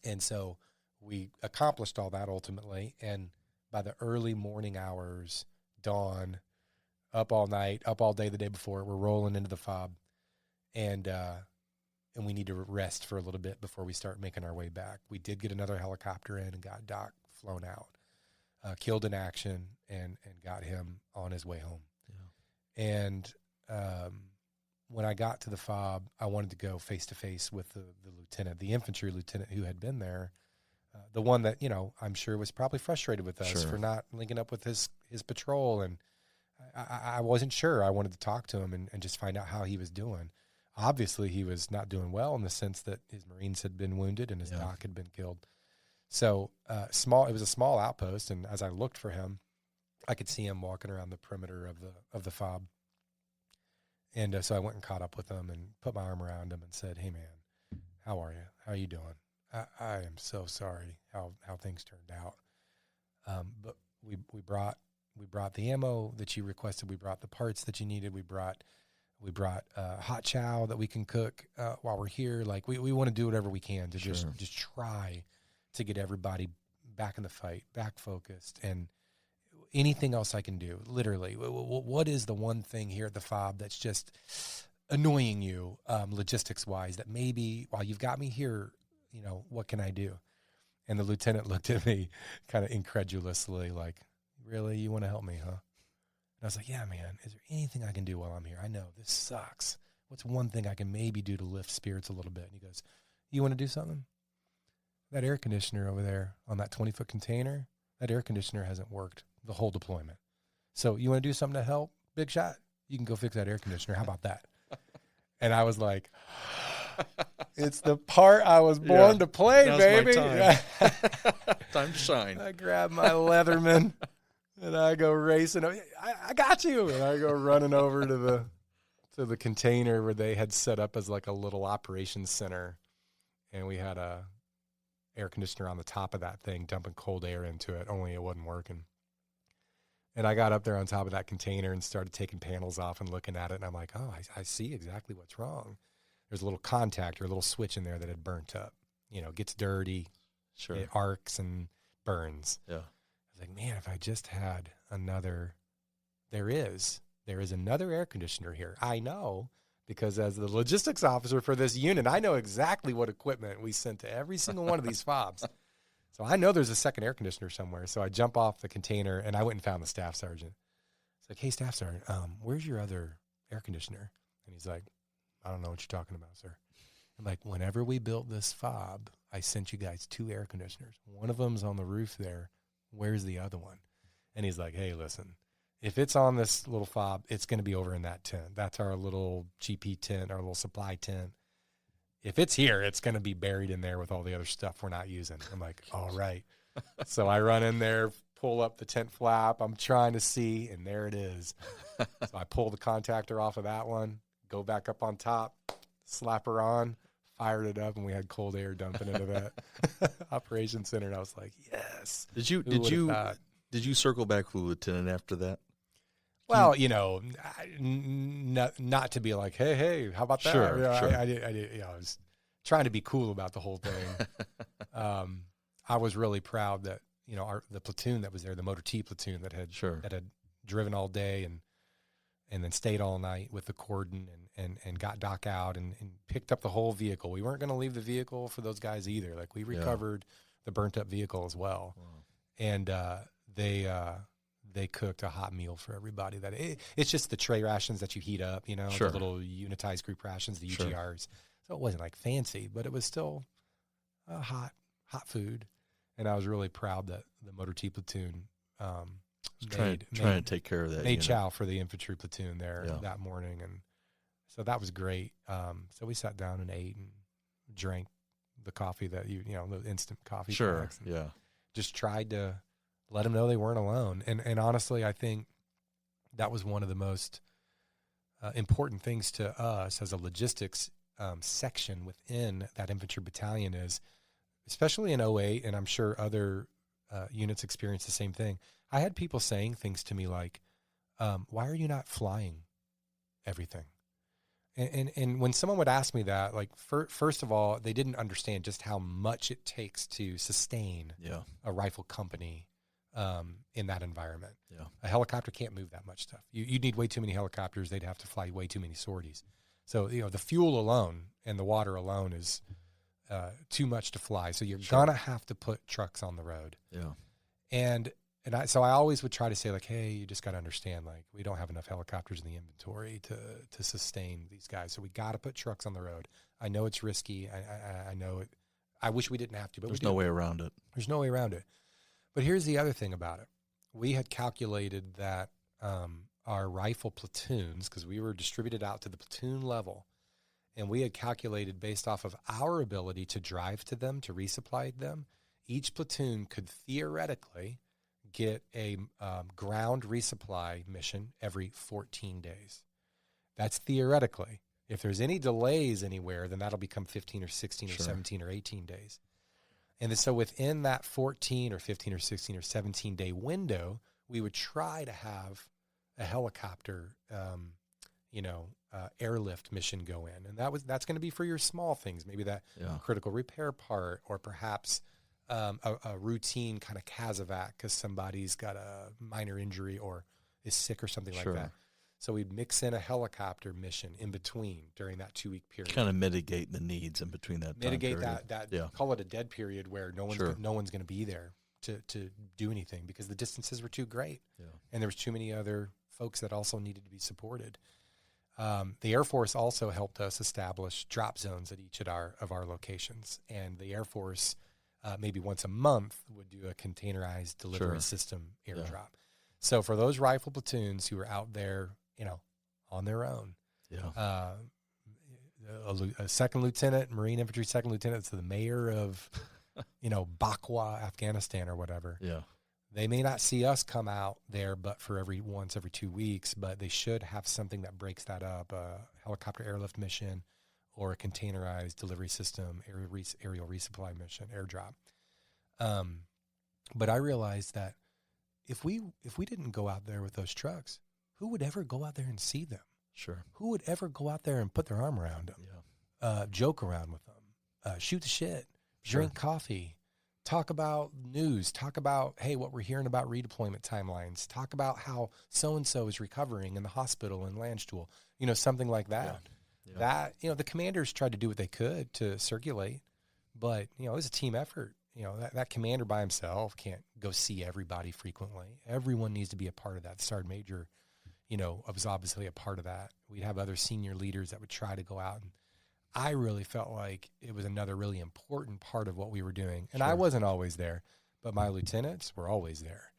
And so we accomplished all that ultimately, and by the early morning hours, dawn, up all night, up all day the day before, we're rolling into the fob, and we need to rest for a little bit before we start making our way back. We did get another helicopter in and got Doc flown out, killed in action, and got him on his way home. Yeah. And when I got to the fob, I wanted to go face-to-face with the lieutenant, the infantry lieutenant who had been there, the one that, I'm sure was probably frustrated with us for not linking up with his patrol. And I wasn't sure. I wanted to talk to him and just find out how he was doing. Obviously, he was not doing well in the sense that his Marines had been wounded and his Doc had been killed. So it was a small outpost, and as I looked for him, I could see him walking around the perimeter of the fob. And so I went and caught up with him and put my arm around him and said, hey, man, how are you? How are you doing? I am so sorry how things turned out. But we brought the ammo that you requested. We brought the parts that you needed. We brought hot chow that we can cook while we're here. Like we want to do whatever we can to just try to get everybody back in the fight, back focused, and anything else I can do. Literally, what is the one thing here at the fob that's just annoying you logistics wise that maybe while you've got me here, what can I do? And the lieutenant looked at me kind of incredulously like, really, you want to help me, huh? And I was like, yeah, man, is there anything I can do while I'm here? I know this sucks. What's one thing I can maybe do to lift spirits a little bit? And he goes, you want to do something? That air conditioner over there on that 20-foot container, that air conditioner hasn't worked the whole deployment. So you want to do something to help? Big shot. You can go fix that air conditioner. How about that? And I was like, it's the part I was born to play, Now's baby. my time. Time to shine. I grab my Leatherman and I go racing. I got you. And I go running over to the container where they had set up as like a little operations center. And we had a air conditioner on the top of that thing, dumping cold air into it, only it wasn't working. And I got up there on top of that container and started taking panels off and looking at it. And I'm like, oh, I see exactly what's wrong. There's a little contactor, a little switch in there that had burnt up. Gets dirty. Sure. It arcs and burns. Yeah. I was like, man, if I just had another, there is another air conditioner here. I know, because as the logistics officer for this unit, I know exactly what equipment we sent to every single one of these fobs. So I know there's a second air conditioner somewhere. So I jump off the container and I went and found the staff sergeant. It's like, hey, staff sergeant, where's your other air conditioner? And he's like, I don't know what you're talking about, sir. I'm like, whenever we built this fob, I sent you guys 2 air conditioners. One of them's on the roof there. Where's the other one? And he's like, hey, listen, if it's on this little fob, it's going to be over in that tent. That's our little GP tent, our little supply tent. If it's here, it's going to be buried in there with all the other stuff we're not using. I'm like, all right. So I run in there, pull up the tent flap. I'm trying to see, and there it is. So I pull the contactor off of that one, go back up on top, slap her on, fired it up, and we had cold air dumping into that operations center. And I was like, yes. Did you circle back with the lieutenant after that? Well, not to be like, hey, how about that? Sure, sure. I was trying to be cool about the whole thing. I was really proud that, the platoon that was there, the Motor T platoon that had driven all day and then stayed all night with the cordon and got dock out and picked up the whole vehicle. We weren't going to leave the vehicle for those guys either. Like, we recovered the burnt up vehicle as well. Wow. And they cooked a hot meal for everybody. It's just the tray rations that you heat up, the little unitized group rations, the UGRs. So it wasn't like fancy, but it was still hot food. And I was really proud that the Motor T platoon trying to take care of that. Made chow for the infantry platoon there that morning, and so that was great. So we sat down and ate and drank the coffee that the instant coffee. Sure, just tried to let them know they weren't alone. And honestly, I think that was one of the most important things to us as a logistics section within that infantry battalion is, especially in 08, and I'm sure other units experience the same thing. I had people saying things to me like, why are you not flying everything? And when someone would ask me that, like, first of all, they didn't understand just how much it takes to sustain a rifle company in that environment. Yeah. A helicopter can't move that much stuff. You'd need way too many helicopters. They'd have to fly way too many sorties. So, the fuel alone and the water alone is too much to fly. So you're going to have to put trucks on the road. Yeah. So I always would try to say, like, hey, you just got to understand, like, we don't have enough helicopters in the inventory to sustain these guys. So we got to put trucks on the road. I know it's risky. I know it. I wish we didn't have to, but there's no way around it. There's no way around it. But here's the other thing about it. We had calculated that our rifle platoons, because we were distributed out to the platoon level, and we had calculated based off of our ability to drive to them, to resupply them, each platoon could theoretically get a ground resupply mission every 14 days. That's theoretically. If there's any delays anywhere, then that'll become 15 or 16 or 17 or 18 days. And so within that 14 or 15 or 16 or 17 day window, we would try to have a helicopter, airlift mission go in. And that's going to be for your small things, maybe that critical repair part, or perhaps a routine kind of CASEVAC because somebody's got a minor injury or is sick or something like that. So we'd mix in a helicopter mission in between during that 2-week period. Kind of mitigate the needs in between that time period. Call it a dead period where no one's going to be there to do anything because the distances were too great. Yeah. And there was too many other folks that also needed to be supported. The Air Force also helped us establish drop zones at each of our locations. And the Air Force, maybe once a month, would do a containerized delivery system airdrop. Yeah. So for those rifle platoons who were out there, on their own, a second lieutenant, Marine Infantry second lieutenant, to the mayor of, Bakwa, Afghanistan or whatever. Yeah. They may not see us come out there, but for every 2 weeks, but they should have something that breaks that up, a helicopter airlift mission or a containerized delivery system, aerial resupply mission, airdrop. But I realized that if we didn't go out there with those trucks, who would ever go out there and see them? Sure. Who would ever go out there and put their arm around them? Yeah. Joke around with them, shoot the shit, drink coffee, talk about news, talk about, hey, what we're hearing about redeployment timelines, talk about how so-and-so is recovering in the hospital in Landstuhl, something like that. Yeah. That, the commanders tried to do what they could to circulate, but, it was a team effort. That commander by himself can't go see everybody frequently. Everyone needs to be a part of that. The Sergeant Major, was obviously a part of that. We'd have other senior leaders that would try to go out. And I really felt like it was another really important part of what we were doing. And I wasn't always there, but my lieutenants were always there.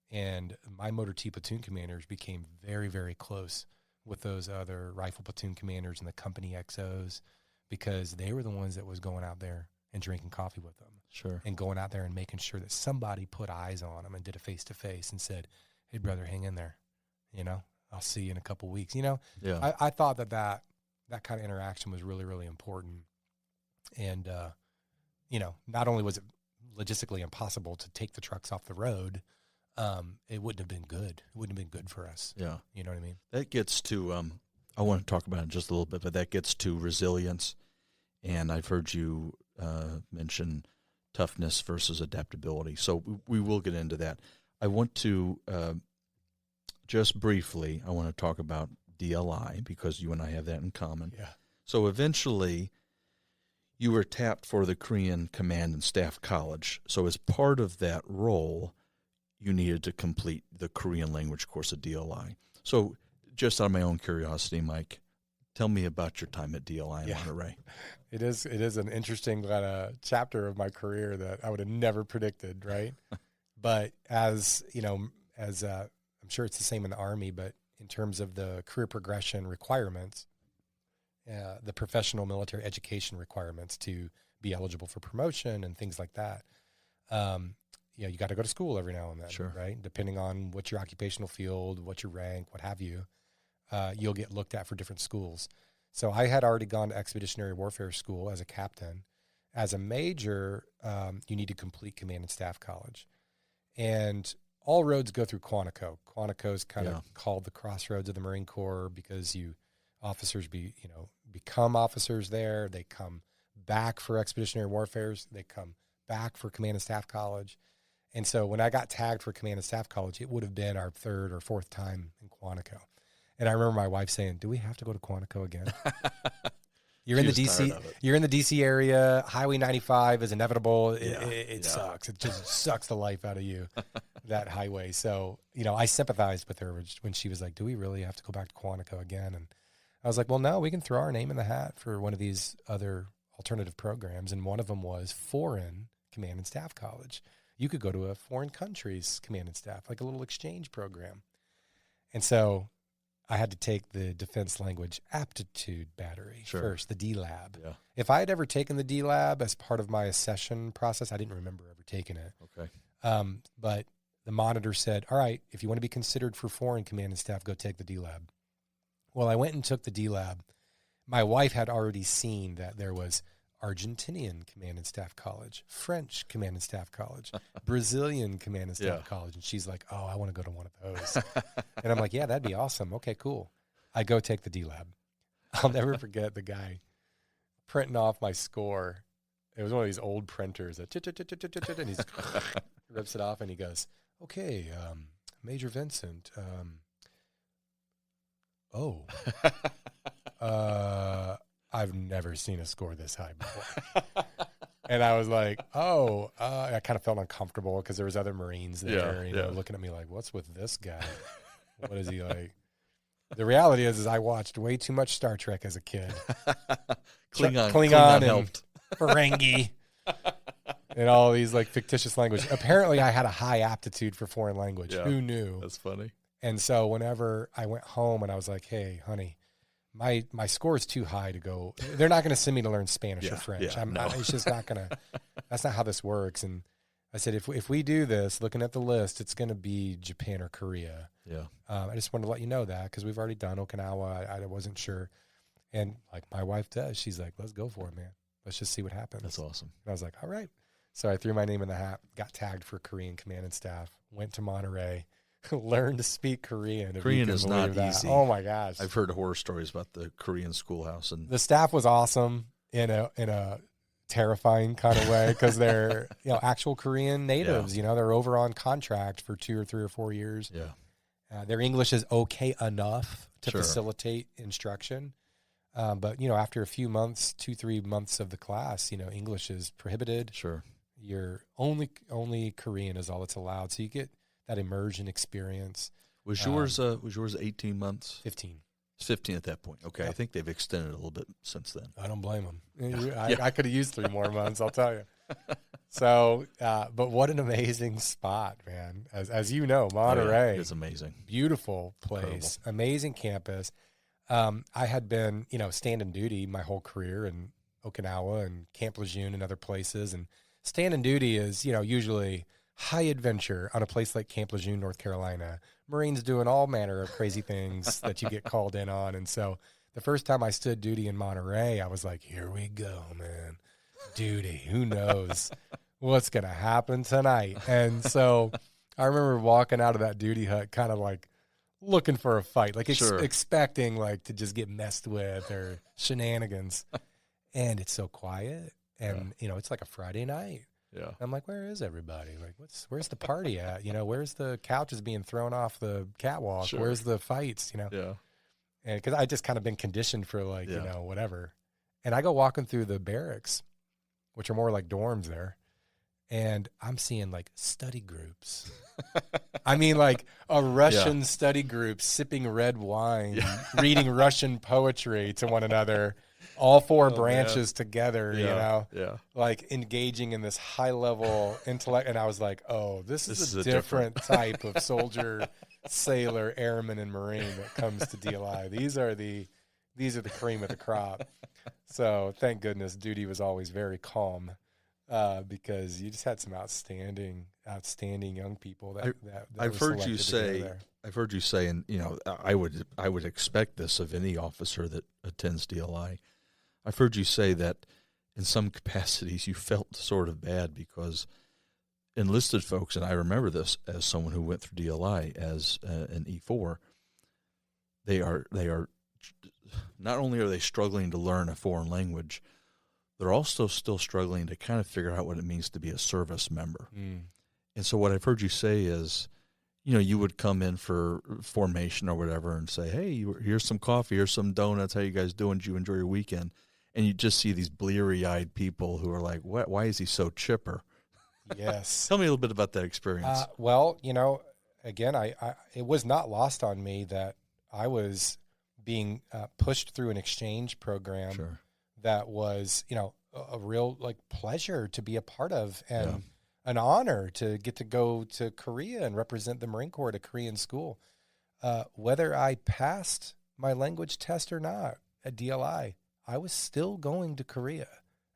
And my Motor T platoon commanders became very, very close with those other rifle platoon commanders and the company XOs because they were the ones that was going out there and drinking coffee with them. Sure. And going out there and making sure that somebody put eyes on them and did a face-to-face and said, hey, brother, hang in there. I'll see you in a couple weeks. Yeah. I thought that kind of interaction was really, really important. And, not only was it logistically impossible to take the trucks off the road it wouldn't have been good. It wouldn't have been good for us. Yeah. You know what I mean? That gets to, I want to talk about it in just a little bit, but that gets to resilience. And I've heard you mention toughness versus adaptability. So we will get into that. I want to, just briefly, I want to talk about DLI because you and I have that in common. Yeah. So eventually you were tapped for the Korean Command and Staff College. So as part of that role, you needed to complete the Korean language course at DLI. So just out of my own curiosity, Mike, tell me about your time at DLI in Monterey. It is an interesting chapter of my career that I would have never predicted, right? But as you know, I'm sure it's the same in the Army, but in terms of the career progression requirements, the professional military education requirements to be eligible for promotion and things like that, you got to go to school every now and then, sure. Right? Depending on what your occupational field, what your rank, what have you, you'll get looked at for different schools. So I had already gone to Expeditionary Warfare School as a captain. As a major, you need to complete Command and Staff College. And all roads go through Quantico. Quantico is kind of called the crossroads of the Marine Corps because officers become officers there. They come back for Expeditionary Warfares. They come back for Command and Staff College. And so when I got tagged for Command and Staff College, it would have been our third or fourth time in Quantico. And I remember my wife saying, "Do we have to go to Quantico again?" You're in the DC area. Highway 95 is inevitable. It sucks. It just sucks the life out of you, that highway. So, I sympathized with her when she was like, "Do we really have to go back to Quantico again?" And I was like, "Well, no, we can throw our name in the hat for one of these other alternative programs." And one of them was Foreign Command and Staff College. You could go to a foreign country's command and staff, like a little exchange program. And so I had to take the Defense Language Aptitude Battery first, the D-Lab. Yeah. If I had ever taken the D-Lab as part of my accession process, I didn't remember ever taking it. Okay. But the monitor said, "All right, if you want to be considered for foreign command and staff, go take the D-Lab." Well, I went and took the D-Lab. My wife had already seen that there was Argentinian Command and Staff College, French Command and Staff College, Brazilian Command and Staff College. And she's like, "Oh, I want to go to one of those." And I'm like, "Yeah, that'd be awesome. Okay, cool." I go take the D-Lab. I'll never forget the guy printing off my score. It was one of these old printers that and he rips it off and he goes, "Okay, Major Vincent, I've never seen a score this high before." And I was like, I kind of felt uncomfortable because there was other Marines there, looking at me like, "What's with this guy? What is he like?" The reality is I watched way too much Star Trek as a kid. Klingon helped. Ferengi. And all these like fictitious language. Apparently I had a high aptitude for foreign language. Yeah, who knew? That's funny. And so whenever I went home and I was like, "Hey, honey, my score is too high to go. They're not going to send me to learn Spanish or French. It's just not going to, that's not how this works." And I said, if we do this, looking at the list, it's going to be Japan or Korea. Yeah. I just wanted to let you know that because we've already done Okinawa. I wasn't sure. And like my wife does, she's like, "Let's go for it, man. Let's just see what happens." That's awesome. And I was like, "All right." So I threw my name in the hat, got tagged for Korean Command and Staff, went to Monterey, learned to speak Korean. Korean is not easy. Oh my gosh. I've heard horror stories about the Korean schoolhouse, and the staff was awesome in a terrifying kind of way because they're actual Korean natives. They're over on contract for 2 or 3 or 4 years. Yeah. Their English is okay enough to facilitate instruction. But after a few months, 2-3 months of the class, English is prohibited. Sure. You're only Korean is all that's allowed. So you get that immersion experience. Was yours 18 months? 15. It's 15 at that point. Okay. Yep. I think they've extended a little bit since then. I don't blame them. I could have used 3 more months, I'll tell you. So, but what an amazing spot, man. As you know, Monterey. It's amazing. Beautiful place. Incredible. Amazing campus. I had been, standing duty my whole career in Okinawa and Camp Lejeune and other places. And standing duty is, usually high adventure on a place like Camp Lejeune, North Carolina. Marines doing all manner of crazy things that you get called in on. And so the first time I stood duty in Monterey, I was like, "Here we go, man. Duty. Who knows what's going to happen tonight?" And so I remember walking out of that duty hut kind of like looking for a fight, like expecting like to just get messed with or shenanigans. And it's so quiet. And, it's like a Friday night. Yeah. I'm like, where is everybody? Like, where's the party at? Where's the couches being thrown off the catwalk? Sure. Where's the fights? Yeah. And because I just kind of been conditioned for like, whatever. And I go walking through the barracks, which are more like dorms there. And I'm seeing like study groups. I mean, like a Russian study group sipping red wine, reading Russian poetry to one another, all four branches together, like engaging in this high level intellect. And I was like, oh, this is a different type of soldier, sailor, airman, and Marine that comes to DLI. These are the cream of the crop. So thank goodness duty was always very calm. Because you just had some outstanding young people that I've heard you say, and I would expect this of any officer that attends DLI. I've heard you say that in some capacities you felt sort of bad because enlisted folks, and I remember this as someone who went through DLI as an E4, they are not only are they struggling to learn a foreign language, they're also still struggling to kind of figure out what it means to be a service member. And so what I've heard you say is, you would come in for formation or whatever and say, hey, here's some coffee, here's some donuts, how you guys doing? Did you enjoy your weekend? And you just see these bleary-eyed people who are like, why is he so chipper? Yes. Tell me a little bit about that experience. Well, again, it was not lost on me that I was being pushed through an exchange program that was, a real like pleasure to be a part of and an honor to get to go to Korea and represent the Marine Corps at a Korean school. Whether I passed my language test or not at DLI, I was still going to Korea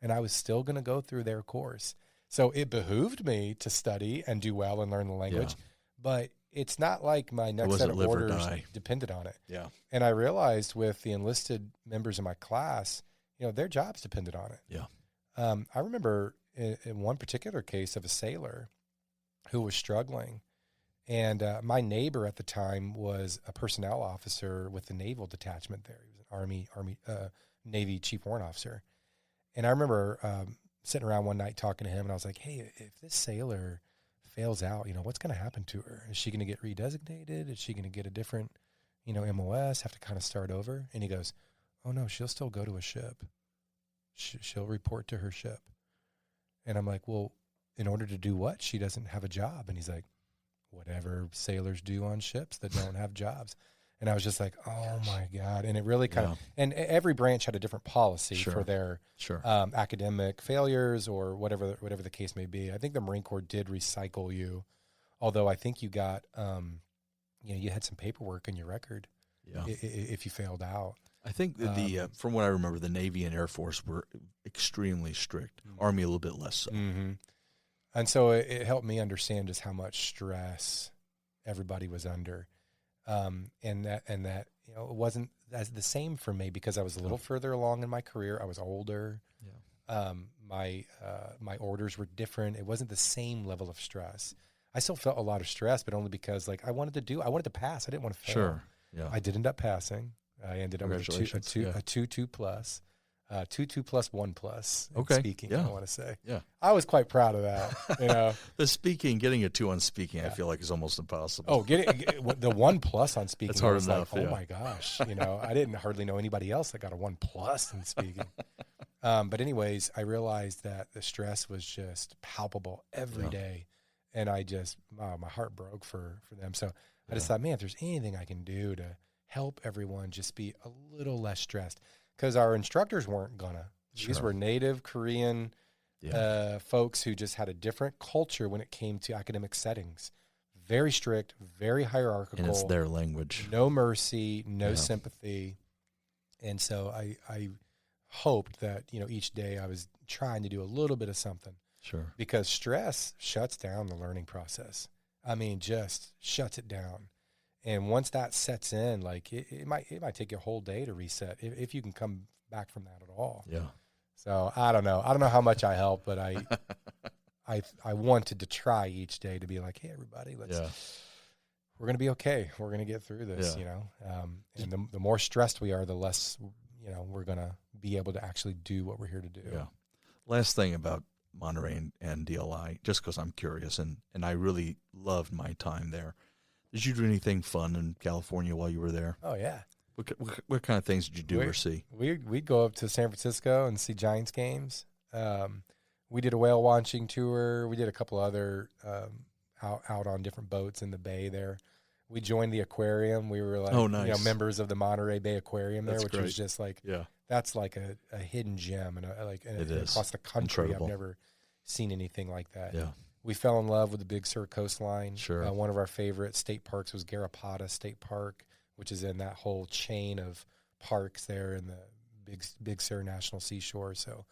and I was still going to go through their course. So it behooved me to study and do well and learn the language, but it's not like my next set of orders depended on it. Yeah. And I realized with the enlisted members of my class, their jobs depended on it. Yeah. I remember in one particular case of a sailor who was struggling, and my neighbor at the time was a personnel officer with the naval detachment there. He was an Navy chief warrant officer. And I remember sitting around one night talking to him, and I was like, hey, if this sailor fails out, what's going to happen to her? Is she going to get redesignated? Is she going to get a different, MOS, have to kind of start over? And he goes, oh, no, she'll still go to a ship. She'll report to her ship. And I'm like, well, in order to do what? She doesn't have a job. And he's like, whatever sailors do on ships that don't have jobs. And I was just like, oh my God. And it really kind of, and every branch had a different policy for their academic failures or whatever the case may be. I think the Marine Corps did recycle you, although I think you got, you had some paperwork in your record if you failed out. I think from what I remember, the Navy and Air Force were extremely strict. Army a little bit less so. Mm-hmm. And so it helped me understand just how much stress everybody was under, and that it wasn't as the same for me because I was a little further along in my career. I was older. Yeah. My orders were different. It wasn't the same level of stress. I still felt a lot of stress, but only because I wanted to pass. I didn't want to fail. Sure. Yeah. I did end up passing. I ended up with a 2.2 plus, 2.2 plus 1 plus. In speaking, I want to say. Yeah, I was quite proud of that. Getting a 2 on speaking, I feel like is almost impossible. Oh, getting the 1 plus on speaking. That's hard enough. Like, oh my gosh, I didn't hardly know anybody else that got a 1 plus in speaking. But anyways, I realized that the stress was just palpable every day, and I just my heart broke for them. So I just thought, man, if there's anything I can do to help everyone just be a little less stressed, because our instructors weren't gonna. These were native Korean folks who just had a different culture when it came to academic settings. Very strict, very hierarchical. And it's their language. No mercy, no sympathy. And so I hoped that, each day I was trying to do a little bit of something. Sure. Because stress shuts down the learning process. I mean, just shuts it down. And once that sets in, like it might take you a whole day to reset if you can come back from that at all. Yeah. So I don't know how much I helped, but I wanted to try each day to be like, hey, everybody, we're going to be okay. We're going to get through this, you know. And the more stressed we are, the less, you know, we're going to be able to actually do what we're here to do. Yeah. Last thing about Monterey and DLI, just because I'm curious, and I really loved my time there. Did you do anything fun in California while you were there? Oh, yeah. What kind of things did you do or see? We'd go up to San Francisco and see Giants games. We did a whale watching tour. We did a couple other out on different boats in the bay there. We joined the aquarium. We were like, nice. You know, members of the Monterey Bay Aquarium there, That's which great. was just like, Yeah, that's like a hidden gem, and It is. across the country. Incredible. I've never seen anything like that. yeah, We fell in love with the Big Sur coastline. Sure. One of our favorite state parks was Garapata State Park, which is in that whole chain of parks there in the Big Sur National Seashore. So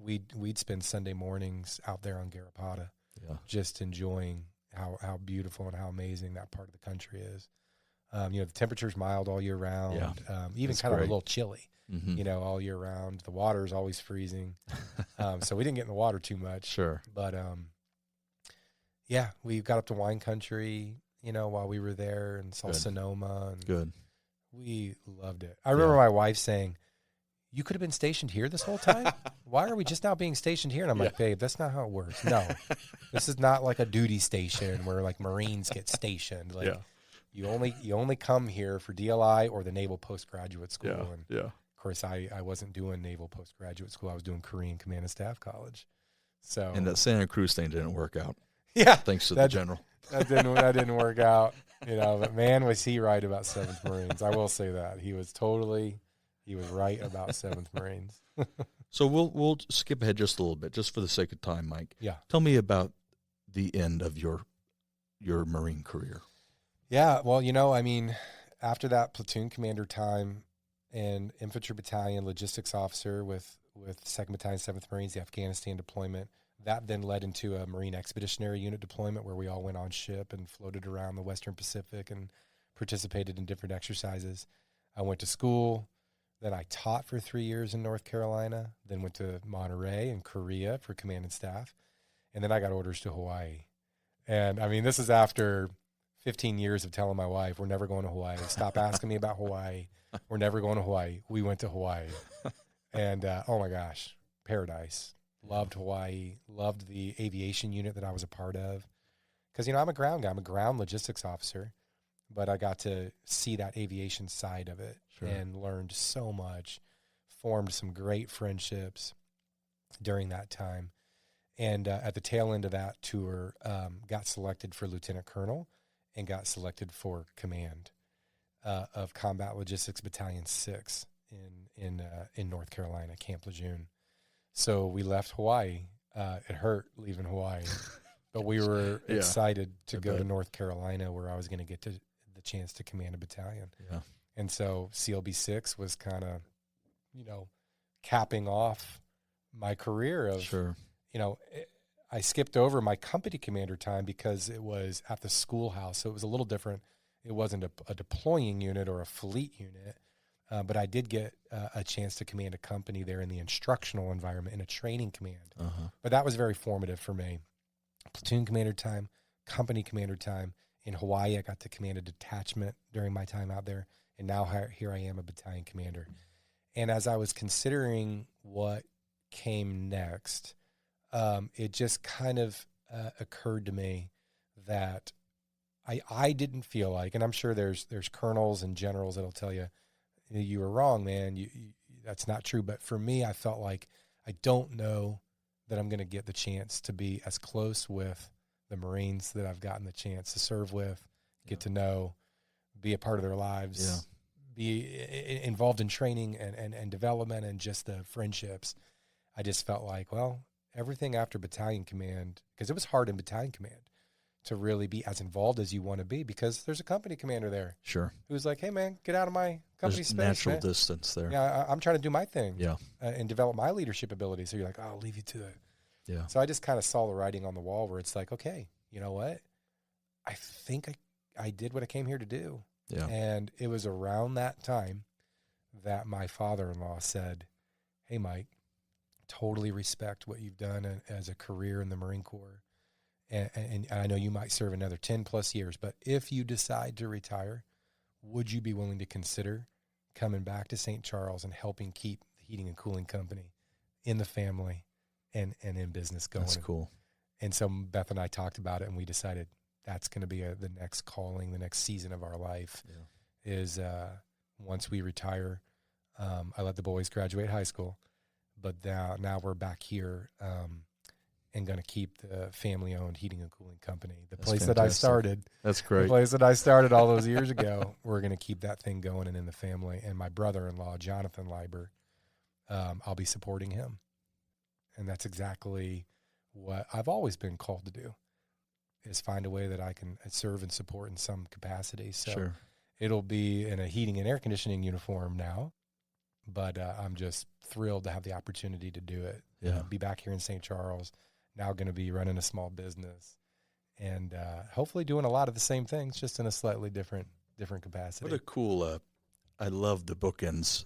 we'd spend Sunday mornings out there on Garapata, yeah. just enjoying how beautiful and how amazing that part of the country is. You know, the temperature's mild all year round. Yeah. Even That's kind of a great. little chilly. Mm-hmm. You know, all year round. The water is always freezing. So we didn't get in the water too much. Sure. But, yeah, we got up to wine country, you know, while we were there and saw Good. Sonoma. And Good. we loved it. I remember my wife saying, you could have been stationed here this whole time? Why are we just now being stationed here? And I'm like, babe, that's not how it works. No, this is not like a duty station where like Marines get stationed. Like you only come here for DLI or the Naval Postgraduate School. Yeah. And Yeah. of course, I wasn't doing Naval Postgraduate School. I was doing Korean Command and Staff College. So And that Santa Cruz thing didn't work out. yeah, Thanks to the general. that didn't work out. You know, but man, was he right about 7th Marines. I will say that. He was right about 7th Marines. So we'll skip ahead just a little bit, just for the sake of time, Mike. Yeah. Tell me about the end of your Marine career. Yeah, well, you know, I mean, after that platoon commander time and infantry battalion logistics officer with 2nd Battalion, 7th Marines, the Afghanistan deployment, that then led into a Marine Expeditionary Unit deployment where we all went on ship and floated around the Western Pacific and participated in different exercises. I went to school. Then I taught for 3 years in North Carolina, then went to Monterey and Korea for command and staff. And then I got orders to Hawaii. And I mean, this is after 15 years of telling my wife, we're never going to Hawaii. Stop asking me about Hawaii. We're never going to Hawaii. We went to Hawaii. And oh my gosh, paradise. Loved Hawaii. Loved the aviation unit that I was a part of. Because, you know, I'm a ground guy. I'm a ground logistics officer. But I got to see that aviation side of it and learned so much, formed some great friendships during that time. And at the tail end of that tour, got selected for Lieutenant Colonel and got selected for command of Combat Logistics Battalion 6 in North Carolina, Camp Lejeune. So we left Hawaii. It hurt leaving Hawaii, but we were excited to go to North Carolina where I was going to get the chance to command a battalion. Yeah. And so CLB 6 was kind of, you know, capping off my career of, you know, I skipped over my company commander time because it was at the schoolhouse. So it was a little different. It wasn't a deploying unit or a fleet unit, but I did get a chance to command a company there in the instructional environment in a training command. But that was very formative for me. Platoon commander time, company commander time. In Hawaii, I got to command a detachment during my time out there, and now here I am, a battalion commander. And as I was considering what came next, it just kind of occurred to me that I didn't feel like, and I'm sure there's colonels and generals that'll tell you, you were wrong, man. You that's not true. But for me, I felt like I don't know that I'm going to get the chance to be as close with the Marines that I've gotten the chance to serve with, get to know, be a part of their lives, be involved in training and development and just the friendships. I just felt like, well, everything after battalion command, because it was hard in battalion command to really be as involved as you want to be because there's a company commander there. Who's like, hey, man, get out of my company space. Natural man. Distance there. Yeah, I'm trying to do my thing and develop my leadership ability. So you're like, oh, I'll leave you to it. Yeah. So I just kind of saw the writing on the wall where it's like, okay, you know what? I think I did what I came here to do. Yeah. And it was around that time that my father-in-law said, hey, Mike, totally respect what you've done as a career in the Marine Corps. And I know you might serve another 10 plus years, but if you decide to retire, would you be willing to consider coming back to St. Charles and helping keep the heating and cooling company in the family and in business going? That's cool. And so Beth and I talked about it, and we decided that's going to be the next calling, the next season of our life is once we retire. I let the boys graduate high school, but now we're back here and going to keep the family-owned heating and cooling company. That's place fantastic. That I started. That's great. The place that I started all those years ago. We're going to keep that thing going and in the family. And my brother-in-law, Jonathan Leiber, I'll be supporting him. And that's exactly what I've always been called to do, is find a way that I can serve and support in some capacity. So sure. It'll be in a heating and air conditioning uniform now, but I'm just thrilled to have the opportunity to do it. Yeah. Be back here in St. Charles, now going to be running a small business and hopefully doing a lot of the same things, just in a slightly different capacity. What a cool, I love the bookends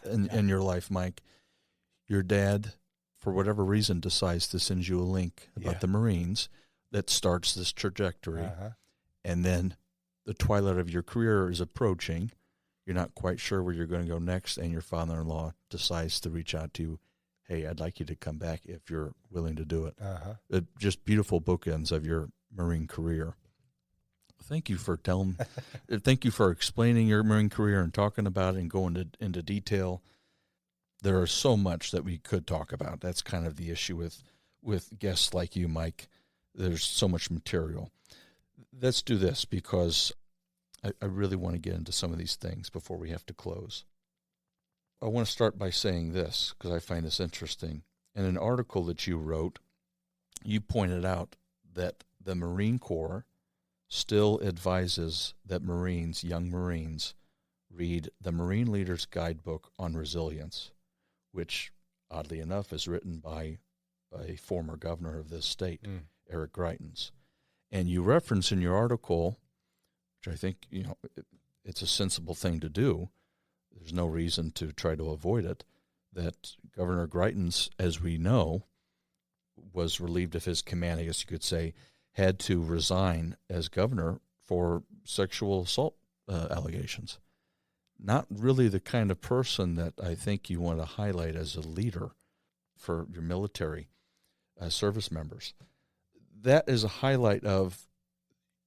in your life, Mike. Your dad, for whatever reason, decides to send you a link about the Marines that starts this trajectory. And then the twilight of your career is approaching. You're not quite sure where you're going to go next, and your father-in-law decides to reach out to you. Hey, I'd like you to come back if you're willing to do it. Just beautiful bookends of your Marine career. Thank you for thank you for explaining your Marine career and talking about it and going into detail. There is so much that we could talk about. That's kind of the issue with guests like you, Mike. There's so much material. Let's do this, because I really want to get into some of these things before we have to close. I want to start by saying this, because I find this interesting. In an article that you wrote, you pointed out that the Marine Corps still advises that young Marines, read the Marine Leader's Guidebook on Resilience, which, oddly enough, is written by a former governor of this state, Eric Greitens. And you reference in your article, which I think, it's a sensible thing to do, there's no reason to try to avoid it, that Governor Greitens, as we know, was relieved of his command, I guess you could say, had to resign as governor for sexual assault allegations. Not really the kind of person that I think you want to highlight as a leader for your military service members. That is a highlight of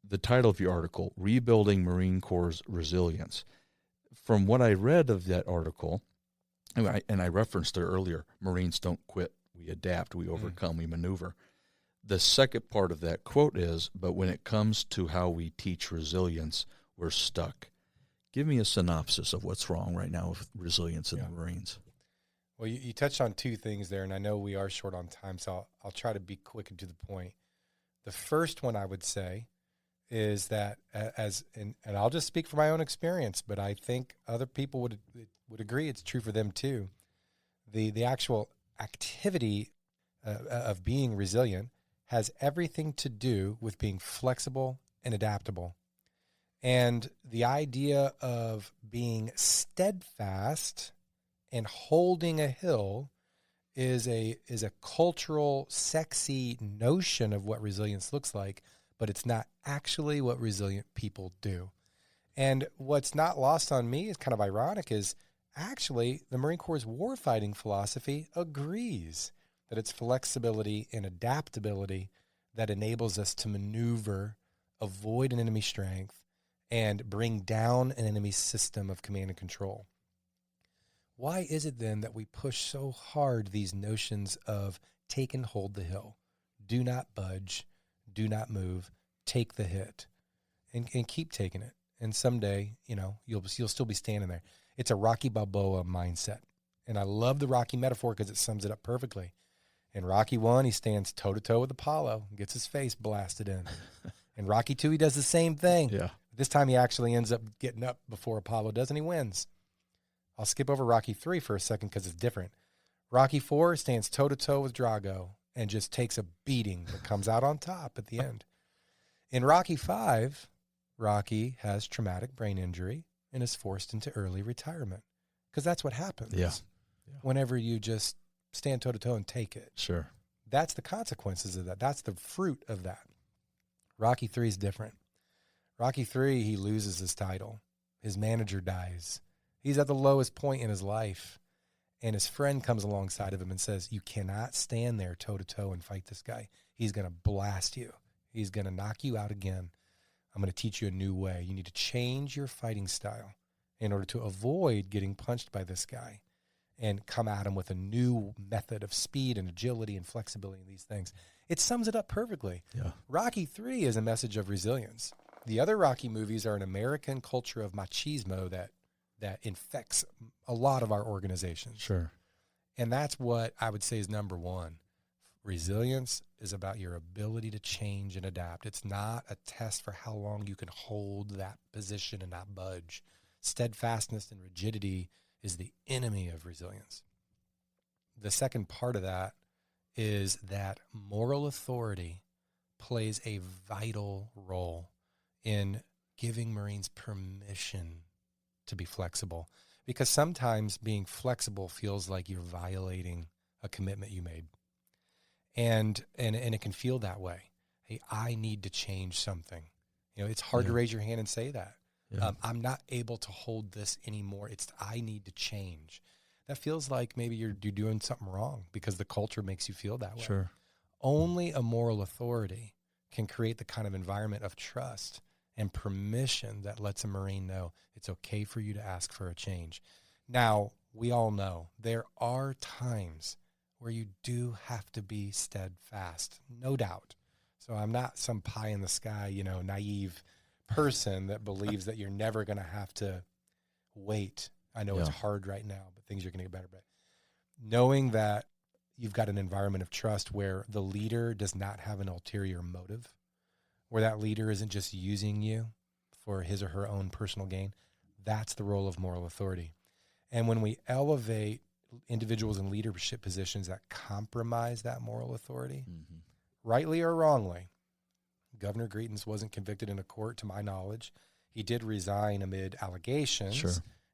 the title of your article, Rebuilding Marine Corps' Resilience. From what I read of that article, and I referenced it earlier, Marines don't quit, we adapt, we overcome, we maneuver. The second part of that quote is, but when it comes to how we teach resilience, we're stuck. Give me a synopsis of what's wrong right now with resilience in the Marines. Well, you touched on two things there, and I know we are short on time, so I'll try to be quick and to the point. The first one I would say is that, and I'll just speak from my own experience, but I think other people would agree it's true for them too. The actual activity of being resilient has everything to do with being flexible and adaptable. And the idea of being steadfast and holding a hill is a cultural, sexy notion of what resilience looks like, but it's not actually what resilient people do. And what's not lost on me is kind of ironic is actually the Marine Corps' warfighting philosophy agrees that it's flexibility and adaptability that enables us to maneuver, avoid an enemy strength, and bring down an enemy system of command and control. Why is it then that we push so hard these notions of take and hold the hill, do not budge, do not move, take the hit, and keep taking it? And someday, you'll still be standing there. It's a Rocky Balboa mindset. And I love the Rocky metaphor because it sums it up perfectly. In Rocky 1, he stands toe-to-toe with Apollo, gets his face blasted in. In Rocky 2, he does the same thing. Yeah. This time he actually ends up getting up before Apollo does, and he wins. I'll skip over Rocky 3 for a second because it's different. Rocky 4 stands toe-to-toe with Drago and just takes a beating but comes out on top at the end. In Rocky 5, Rocky has traumatic brain injury and is forced into early retirement because that's what happens whenever you just stand toe-to-toe and take it. Sure. That's the consequences of that. That's the fruit of that. Rocky III is different. Rocky III, he loses his title. His manager dies. He's at the lowest point in his life. And his friend comes alongside of him and says, you cannot stand there toe-to-toe and fight this guy. He's going to blast you. He's going to knock you out again. I'm going to teach you a new way. You need to change your fighting style in order to avoid getting punched by this guy and come at him with a new method of speed and agility and flexibility and these things. It sums it up perfectly. Yeah. Rocky III is a message of resilience. The other Rocky movies are an American culture of machismo that infects a lot of our organizations. Sure. And that's what I would say is number one. Resilience is about your ability to change and adapt. It's not a test for how long you can hold that position and not budge. Steadfastness and rigidity is the enemy of resilience. The second part of that is that moral authority plays a vital role in giving Marines permission to be flexible, because sometimes being flexible feels like you're violating a commitment you made. And it can feel that way. Hey, I need to change something. You know, it's hard to raise your hand and say that. Yeah. I'm not able to hold this anymore. I need to change. That feels like maybe you're doing something wrong because the culture makes you feel that way. Sure. Only a moral authority can create the kind of environment of trust and permission that lets a Marine know it's okay for you to ask for a change. Now, we all know there are times where you do have to be steadfast, no doubt. So I'm not some pie in the sky, naive person that believes that you're never going to have to wait. I know it's hard right now, but things are going to get better. But knowing that you've got an environment of trust where the leader does not have an ulterior motive, where that leader isn't just using you for his or her own personal gain, that's the role of moral authority. And when we elevate individuals in leadership positions that compromise that moral authority, rightly or wrongly, Governor Greetens wasn't convicted in a court, to my knowledge. He did resign amid allegations. Sure.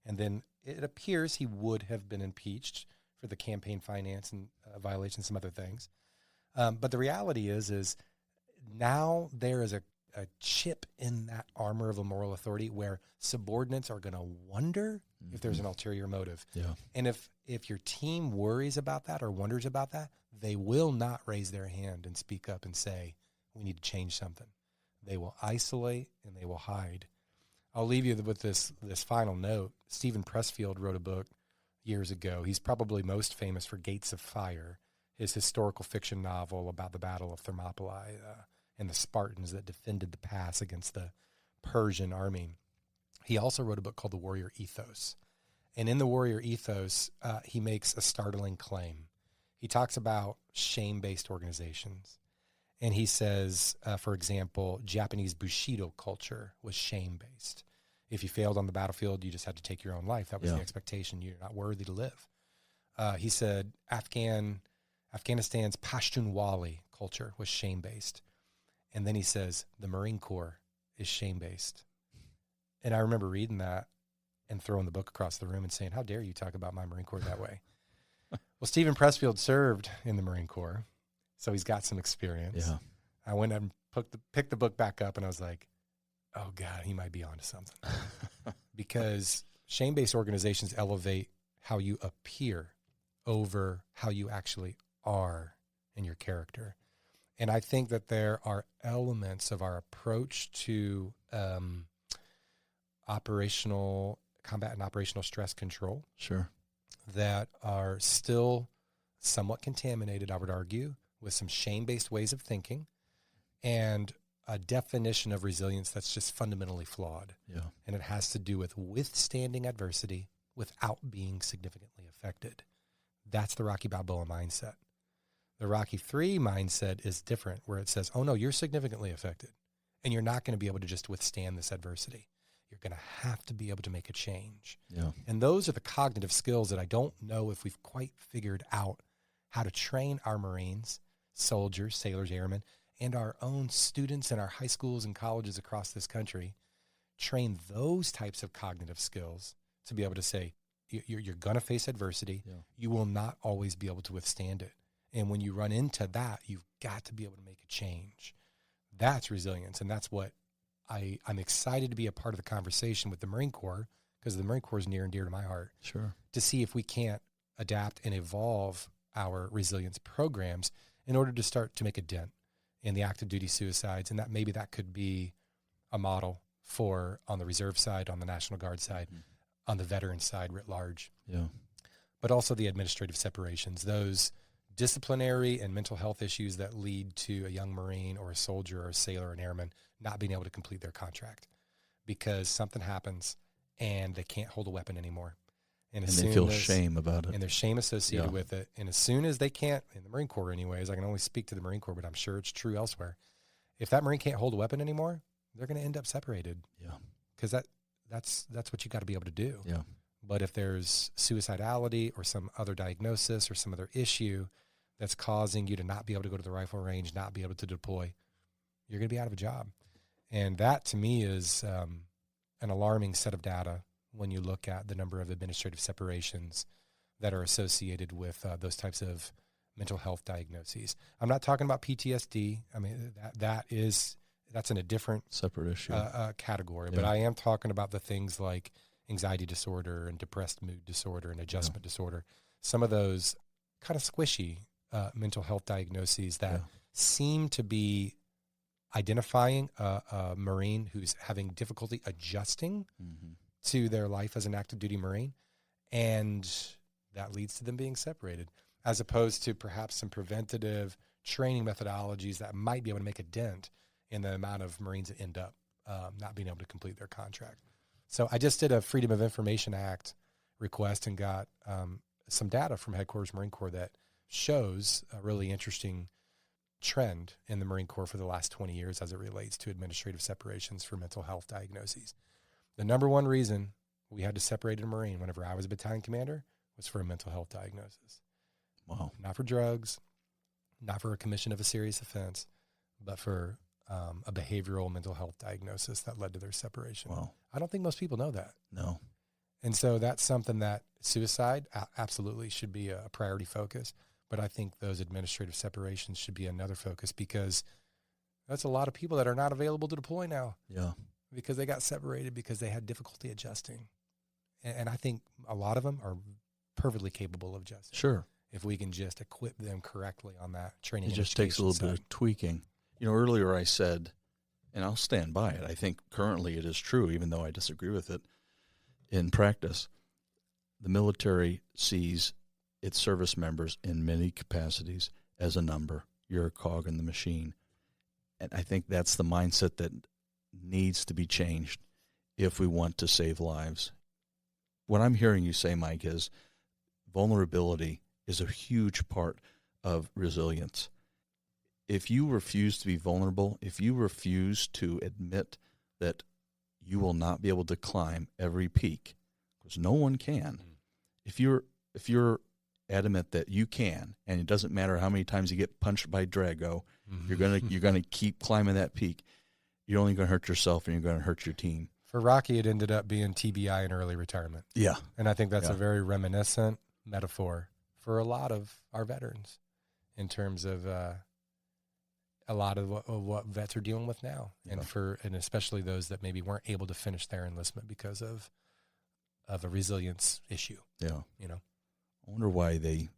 And then it appears he would have been impeached for the campaign finance and violations, some other things. But the reality is now there is a chip in that armor of a moral authority where subordinates are going to wonder if there's an ulterior motive. Yeah. And if your team worries about that or wonders about that, they will not raise their hand and speak up and say, we need to change something. They will isolate and they will hide. I'll leave you with this final note. Stephen Pressfield wrote a book years ago. He's probably most famous for Gates of Fire, his historical fiction novel about the Battle of Thermopylae and the Spartans that defended the pass against the Persian army. He also wrote a book called The Warrior Ethos. And in The Warrior Ethos, he makes a startling claim. He talks about shame-based organizations. And he says, for example, Japanese Bushido culture was shame-based. If you failed on the battlefield, you just had to take your own life. That was the expectation. You're not worthy to live. He said Afghanistan's Pashtunwali culture was shame-based. And then he says the Marine Corps is shame-based. And I remember reading that and throwing the book across the room and saying, how dare you talk about my Marine Corps that way? Well, Stephen Pressfield served in the Marine Corps, so he's got some experience. Yeah. I went and picked the book back up, and I was like, oh, God, he might be onto something. Because shame-based organizations elevate how you appear over how you actually are in your character. And I think that there are elements of our approach to operational combat and operational stress control that are still somewhat contaminated, I would argue, with some shame-based ways of thinking and a definition of resilience that's just fundamentally flawed. Yeah. And it has to do with withstanding adversity without being significantly affected. That's the Rocky Balboa mindset. The Rocky III mindset is different, where it says, oh, no, you're significantly affected, and you're not going to be able to just withstand this adversity. You're going to have to be able to make a change. Yeah. And those are the cognitive skills that I don't know if we've quite figured out how to train our Marines, soldiers, sailors, airmen, and our own students in our high schools and colleges across this country, train those types of cognitive skills to be able to say, You're going to face adversity. Yeah. You will not always be able to withstand it. And when you run into that, you've got to be able to make a change. That's resilience. And that's what I'm excited to be a part of the conversation with the Marine Corps, because the Marine Corps is near and dear to my heart. Sure. To see if we can't adapt and evolve our resilience programs in order to start to make a dent in the active duty suicides. And that maybe that could be a model for on the reserve side, on the National Guard side, on the veteran side writ large. Yeah. But also the administrative separations, those disciplinary and mental health issues that lead to a young Marine or a soldier or a sailor or an airman not being able to complete their contract because something happens and they can't hold a weapon anymore. And they feel shame about it. And there's shame associated with it. And as soon as they can't, in the Marine Corps anyways, I can only speak to the Marine Corps, but I'm sure it's true elsewhere. If that Marine can't hold a weapon anymore, they're going to end up separated. Yeah. Because that's what you got to be able to do. Yeah. But if there's suicidality or some other diagnosis or some other issue that's causing you to not be able to go to the rifle range, not be able to deploy, you're going to be out of a job. And that to me is an alarming set of data when you look at the number of administrative separations that are associated with those types of mental health diagnoses. I'm not talking about PTSD. I mean, that's in a different separate issue category. Yeah. But I am talking about the things like anxiety disorder and depressed mood disorder and adjustment disorder. Some of those kind of squishy mental health diagnoses that seem to be identifying a Marine who's having difficulty adjusting to their life as an active duty Marine, and that leads to them being separated, as opposed to perhaps some preventative training methodologies that might be able to make a dent in the amount of Marines that end up not being able to complete their contract. So I just did a Freedom of Information Act request and got some data from Headquarters Marine Corps that shows a really interesting trend in the Marine Corps for the last 20 years as it relates to administrative separations for mental health diagnoses. The number one reason we had to separate a Marine whenever I was a battalion commander was for a mental health diagnosis. Wow. Not for drugs, not for a commission of a serious offense, but for a behavioral mental health diagnosis that led to their separation. Wow. I don't think most people know that. No. And so that's something that suicide absolutely should be a priority focus. But I think those administrative separations should be another focus, because that's a lot of people that are not available to deploy now. Yeah. Because they got separated because they had difficulty adjusting. And I think a lot of them are perfectly capable of adjusting. Sure. If we can just equip them correctly on that training. It just takes a little bit of tweaking. You know, earlier I said, and I'll stand by it, I think currently it is true, even though I disagree with it, in practice, the military sees its service members in many capacities as a number. You're a cog in the machine. And I think that's the mindset that needs to be changed if we want to save lives. What I'm hearing you say, Mike, is vulnerability is a huge part of resilience. If you refuse to be vulnerable, if you refuse to admit that you will not be able to climb every peak, because no one can, if you're adamant that you can, and it doesn't matter how many times you get punched by Drago, you're gonna keep climbing that peak. You're only going to hurt yourself, and you're going to hurt your team. For Rocky, it ended up being TBI and early retirement. Yeah, and I think that's a very reminiscent metaphor for a lot of our veterans, in terms of a lot of what vets are dealing with now, and especially those that maybe weren't able to finish their enlistment because of a resilience issue. Yeah, you know. I wonder why they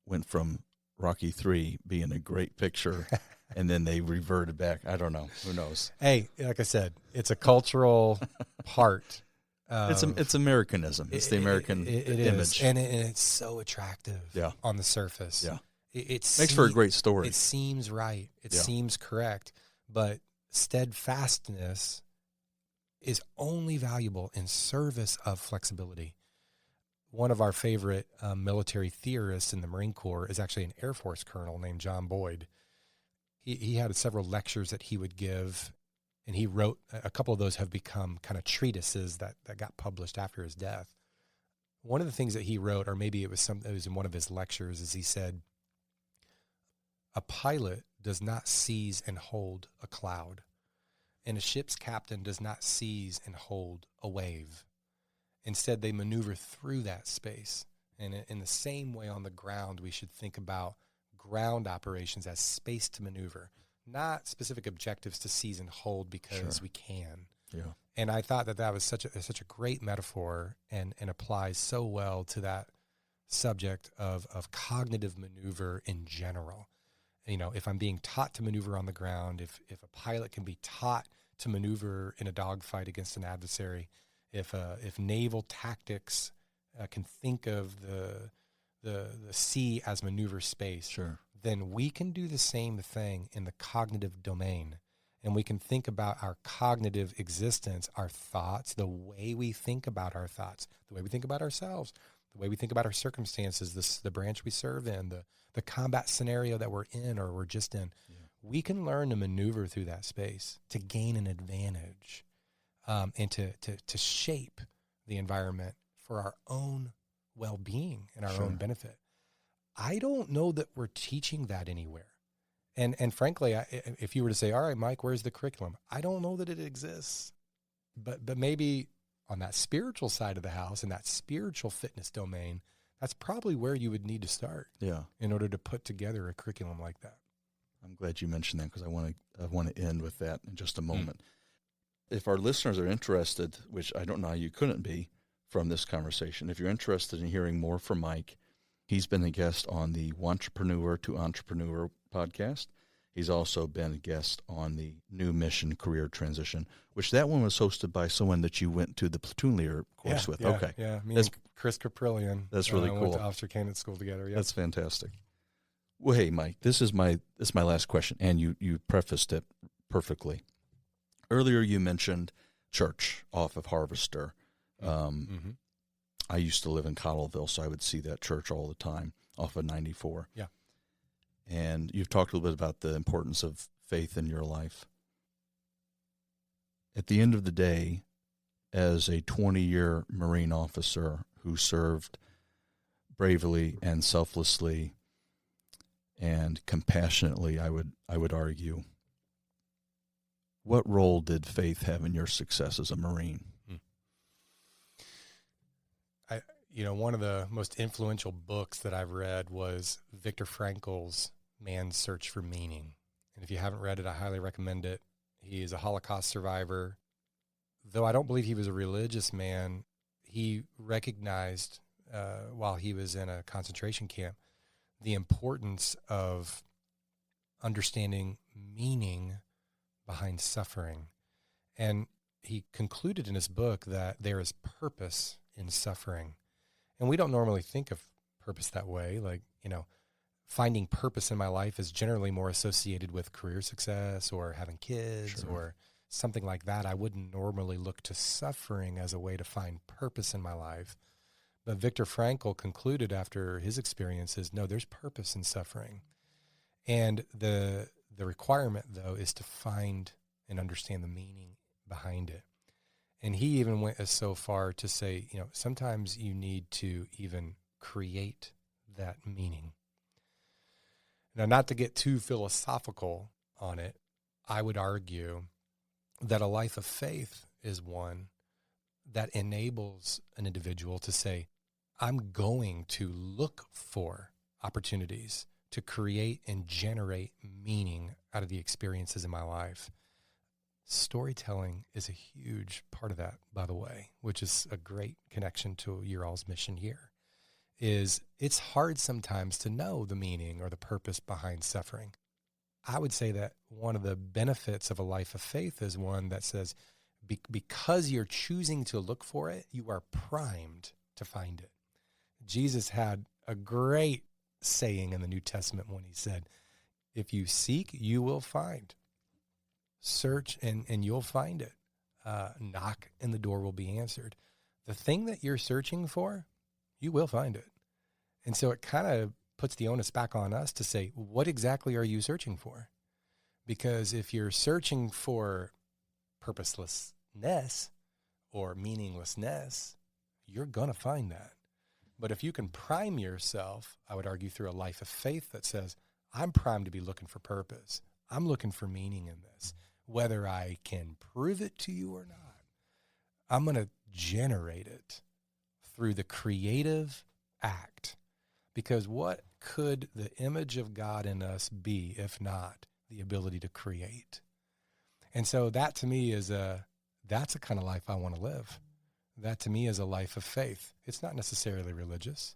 went from Rocky 3 being a great picture, and then they reverted back. I don't know. Who knows? Hey, like I said, it's a cultural part. It's Americanism. It's the American image, and it's so attractive. Yeah. On the surface. Yeah, it makes for a great story. It seems right. It seems correct, but steadfastness is only valuable in service of flexibility. One of our favorite military theorists in the Marine Corps is actually an Air Force colonel named John Boyd. He had several lectures that he would give, and he wrote, a couple of those have become kind of treatises that got published after his death. One of the things that he wrote, or maybe it was in one of his lectures, is he said, a pilot does not seize and hold a cloud, and a ship's captain does not seize and hold a wave. Instead, they maneuver through that space. And in the same way on the ground, we should think about ground operations as space to maneuver, not specific objectives to seize and hold because we can. Yeah. And I thought that was such a great metaphor and applies so well to that subject of cognitive maneuver in general. You know, if I'm being taught to maneuver on the ground, if a pilot can be taught to maneuver in a dogfight against an adversary, if naval tactics can think of the sea as maneuver space, then we can do the same thing in the cognitive domain. And we can think about our cognitive existence, our thoughts, the way we think about our thoughts, the way we think about ourselves, the way we think about our circumstances, the branch we serve in, the combat scenario that we're in or we're just in. Yeah. We can learn to maneuver through that space to gain an advantage and to shape the environment for our own well-being and our own benefit. I don't know that we're teaching that anywhere. And frankly, if you were to say, all right, Mike, where's the curriculum? I don't know that it exists. But maybe on that spiritual side of the house, in that spiritual fitness domain, that's probably where you would need to start in order to put together a curriculum like that. I'm glad you mentioned that because I want to end with that in just a moment. If our listeners are interested, which I don't know how you couldn't be from this conversation, if you're interested in hearing more from Mike, he's been a guest on the Wantrepreneur to Entrepreneur podcast. He's also been a guest on the New Mission Career Transition, which that one was hosted by someone that you went to the platoon leader course with. Yeah, me and Chris Caprillion. That's really cool. Went to officer candidate school together. Yep. That's fantastic. Well, hey, Mike, this is my last question, and you prefaced it perfectly. Earlier you mentioned church off of Harvester. I used to live in Cottleville, so I would see that church all the time off of 94. Yeah. And you've talked a little bit about the importance of faith in your life. At the end of the day, as a 20-year Marine officer who served bravely and selflessly and compassionately, I would argue, what role did faith have in your success as a Marine? One of the most influential books that I've read was Viktor Frankl's Man's Search for Meaning. And if you haven't read it, I highly recommend it. He is a Holocaust survivor. Though I don't believe he was a religious man, he recognized while he was in a concentration camp the importance of understanding meaning behind suffering. And he concluded in his book that there is purpose in suffering. And we don't normally think of purpose that way. Like, finding purpose in my life is generally more associated with career success or having kids or something like that. I wouldn't normally look to suffering as a way to find purpose in my life. But Viktor Frankl concluded after his experiences, no, there's purpose in suffering. And the requirement, though, is to find and understand the meaning behind it. And he even went as so far to say, sometimes you need to even create that meaning. Now, not to get too philosophical on it, I would argue that a life of faith is one that enables an individual to say, I'm going to look for opportunities to create and generate meaning out of the experiences in my life. Storytelling is a huge part of that, by the way, which is a great connection to your all's mission here. It's hard sometimes to know the meaning or the purpose behind suffering. I would say that one of the benefits of a life of faith is one that says, because you're choosing to look for it, you are primed to find it. Jesus had a great saying in the New Testament when he said, if you seek, you will find. Search and you'll find it. Knock and the door will be answered. The thing that you're searching for, you will find it. And so it kind of puts the onus back on us to say, what exactly are you searching for? Because if you're searching for purposelessness or meaninglessness, you're going to find that. But if you can prime yourself, I would argue through a life of faith that says, I'm primed to be looking for purpose. I'm looking for meaning in this. Whether I can prove it to you or not, I'm going to generate it through the creative act. Because what could the image of God in us be if not the ability to create? And so that to me that's a kind of life I want to live. That to me is a life of faith. It's not necessarily religious,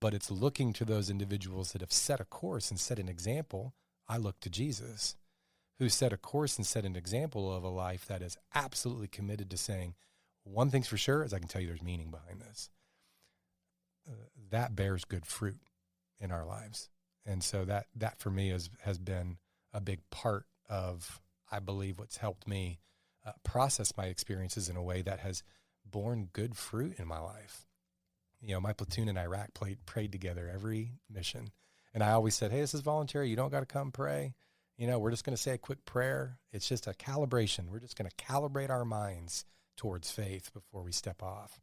but it's looking to those individuals that have set a course and set an example. I look to Jesus, who set a course and set an example of a life that is absolutely committed to saying, one thing's for sure is I can tell you there's meaning behind this. That bears good fruit in our lives. And so that for me has been a big part of, I believe, what's helped me process my experiences in a way that has borne good fruit in my life. You know, my platoon in Iraq prayed together every mission. And I always said, hey, this is voluntary. You don't got to come pray. You know, we're just going to say a quick prayer. It's just a calibration. We're just going to calibrate our minds towards faith before we step off.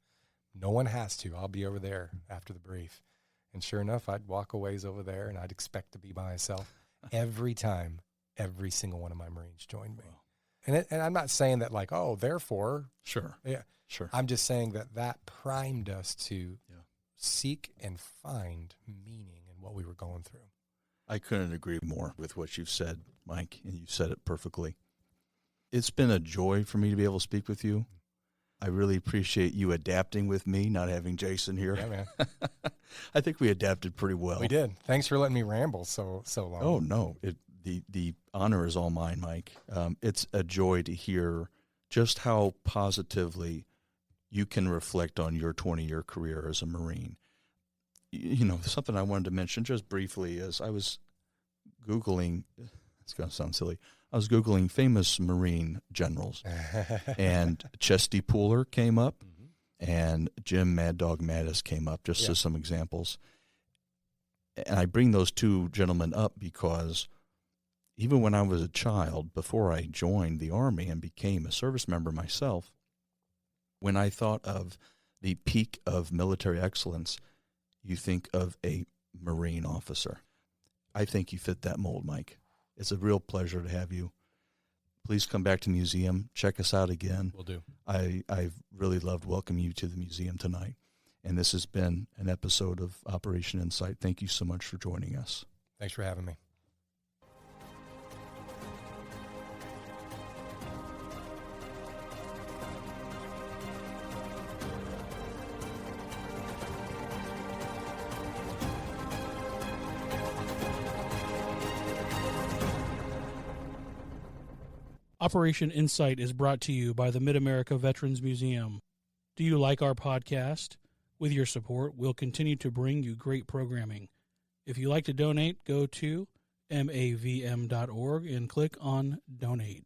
No one has to. I'll be over there after the brief. And sure enough, I'd walk a ways over there, and I'd expect to be by myself every time. Every single one of my Marines joined me. Wow. And I'm not saying that like, oh, therefore. Sure. Yeah. Sure. I'm just saying that primed us to seek and find meaning in what we were going through. I couldn't agree more with what you've said, Mike, and you said it perfectly. It's been a joy for me to be able to speak with you. I really appreciate you adapting with me, not having Jason here. Yeah, man. I think we adapted pretty well. We did. Thanks for letting me ramble so long. Oh, no. The honor is all mine, Mike. It's a joy to hear just how positively you can reflect on your 20-year career as a Marine. You know, something I wanted to mention just briefly is I was Googling, it's going to sound silly, I was Googling famous Marine generals, and Chesty Pooler came up, and Jim Mad Dog Mattis came up, just as some examples. And I bring those two gentlemen up because even when I was a child, before I joined the Army and became a service member myself, when I thought of the peak of military excellence, you think of a Marine officer. I think you fit that mold, Mike. It's a real pleasure to have you. Please come back to the museum. Check us out again. Will do. I've really loved welcoming you to the museum tonight. And this has been an episode of Operation Insight. Thank you so much for joining us. Thanks for having me. Operation Insight is brought to you by the Mid-America Veterans Museum. Do you like our podcast? With your support, we'll continue to bring you great programming. If you'd like to donate, go to mavm.org and click on Donate.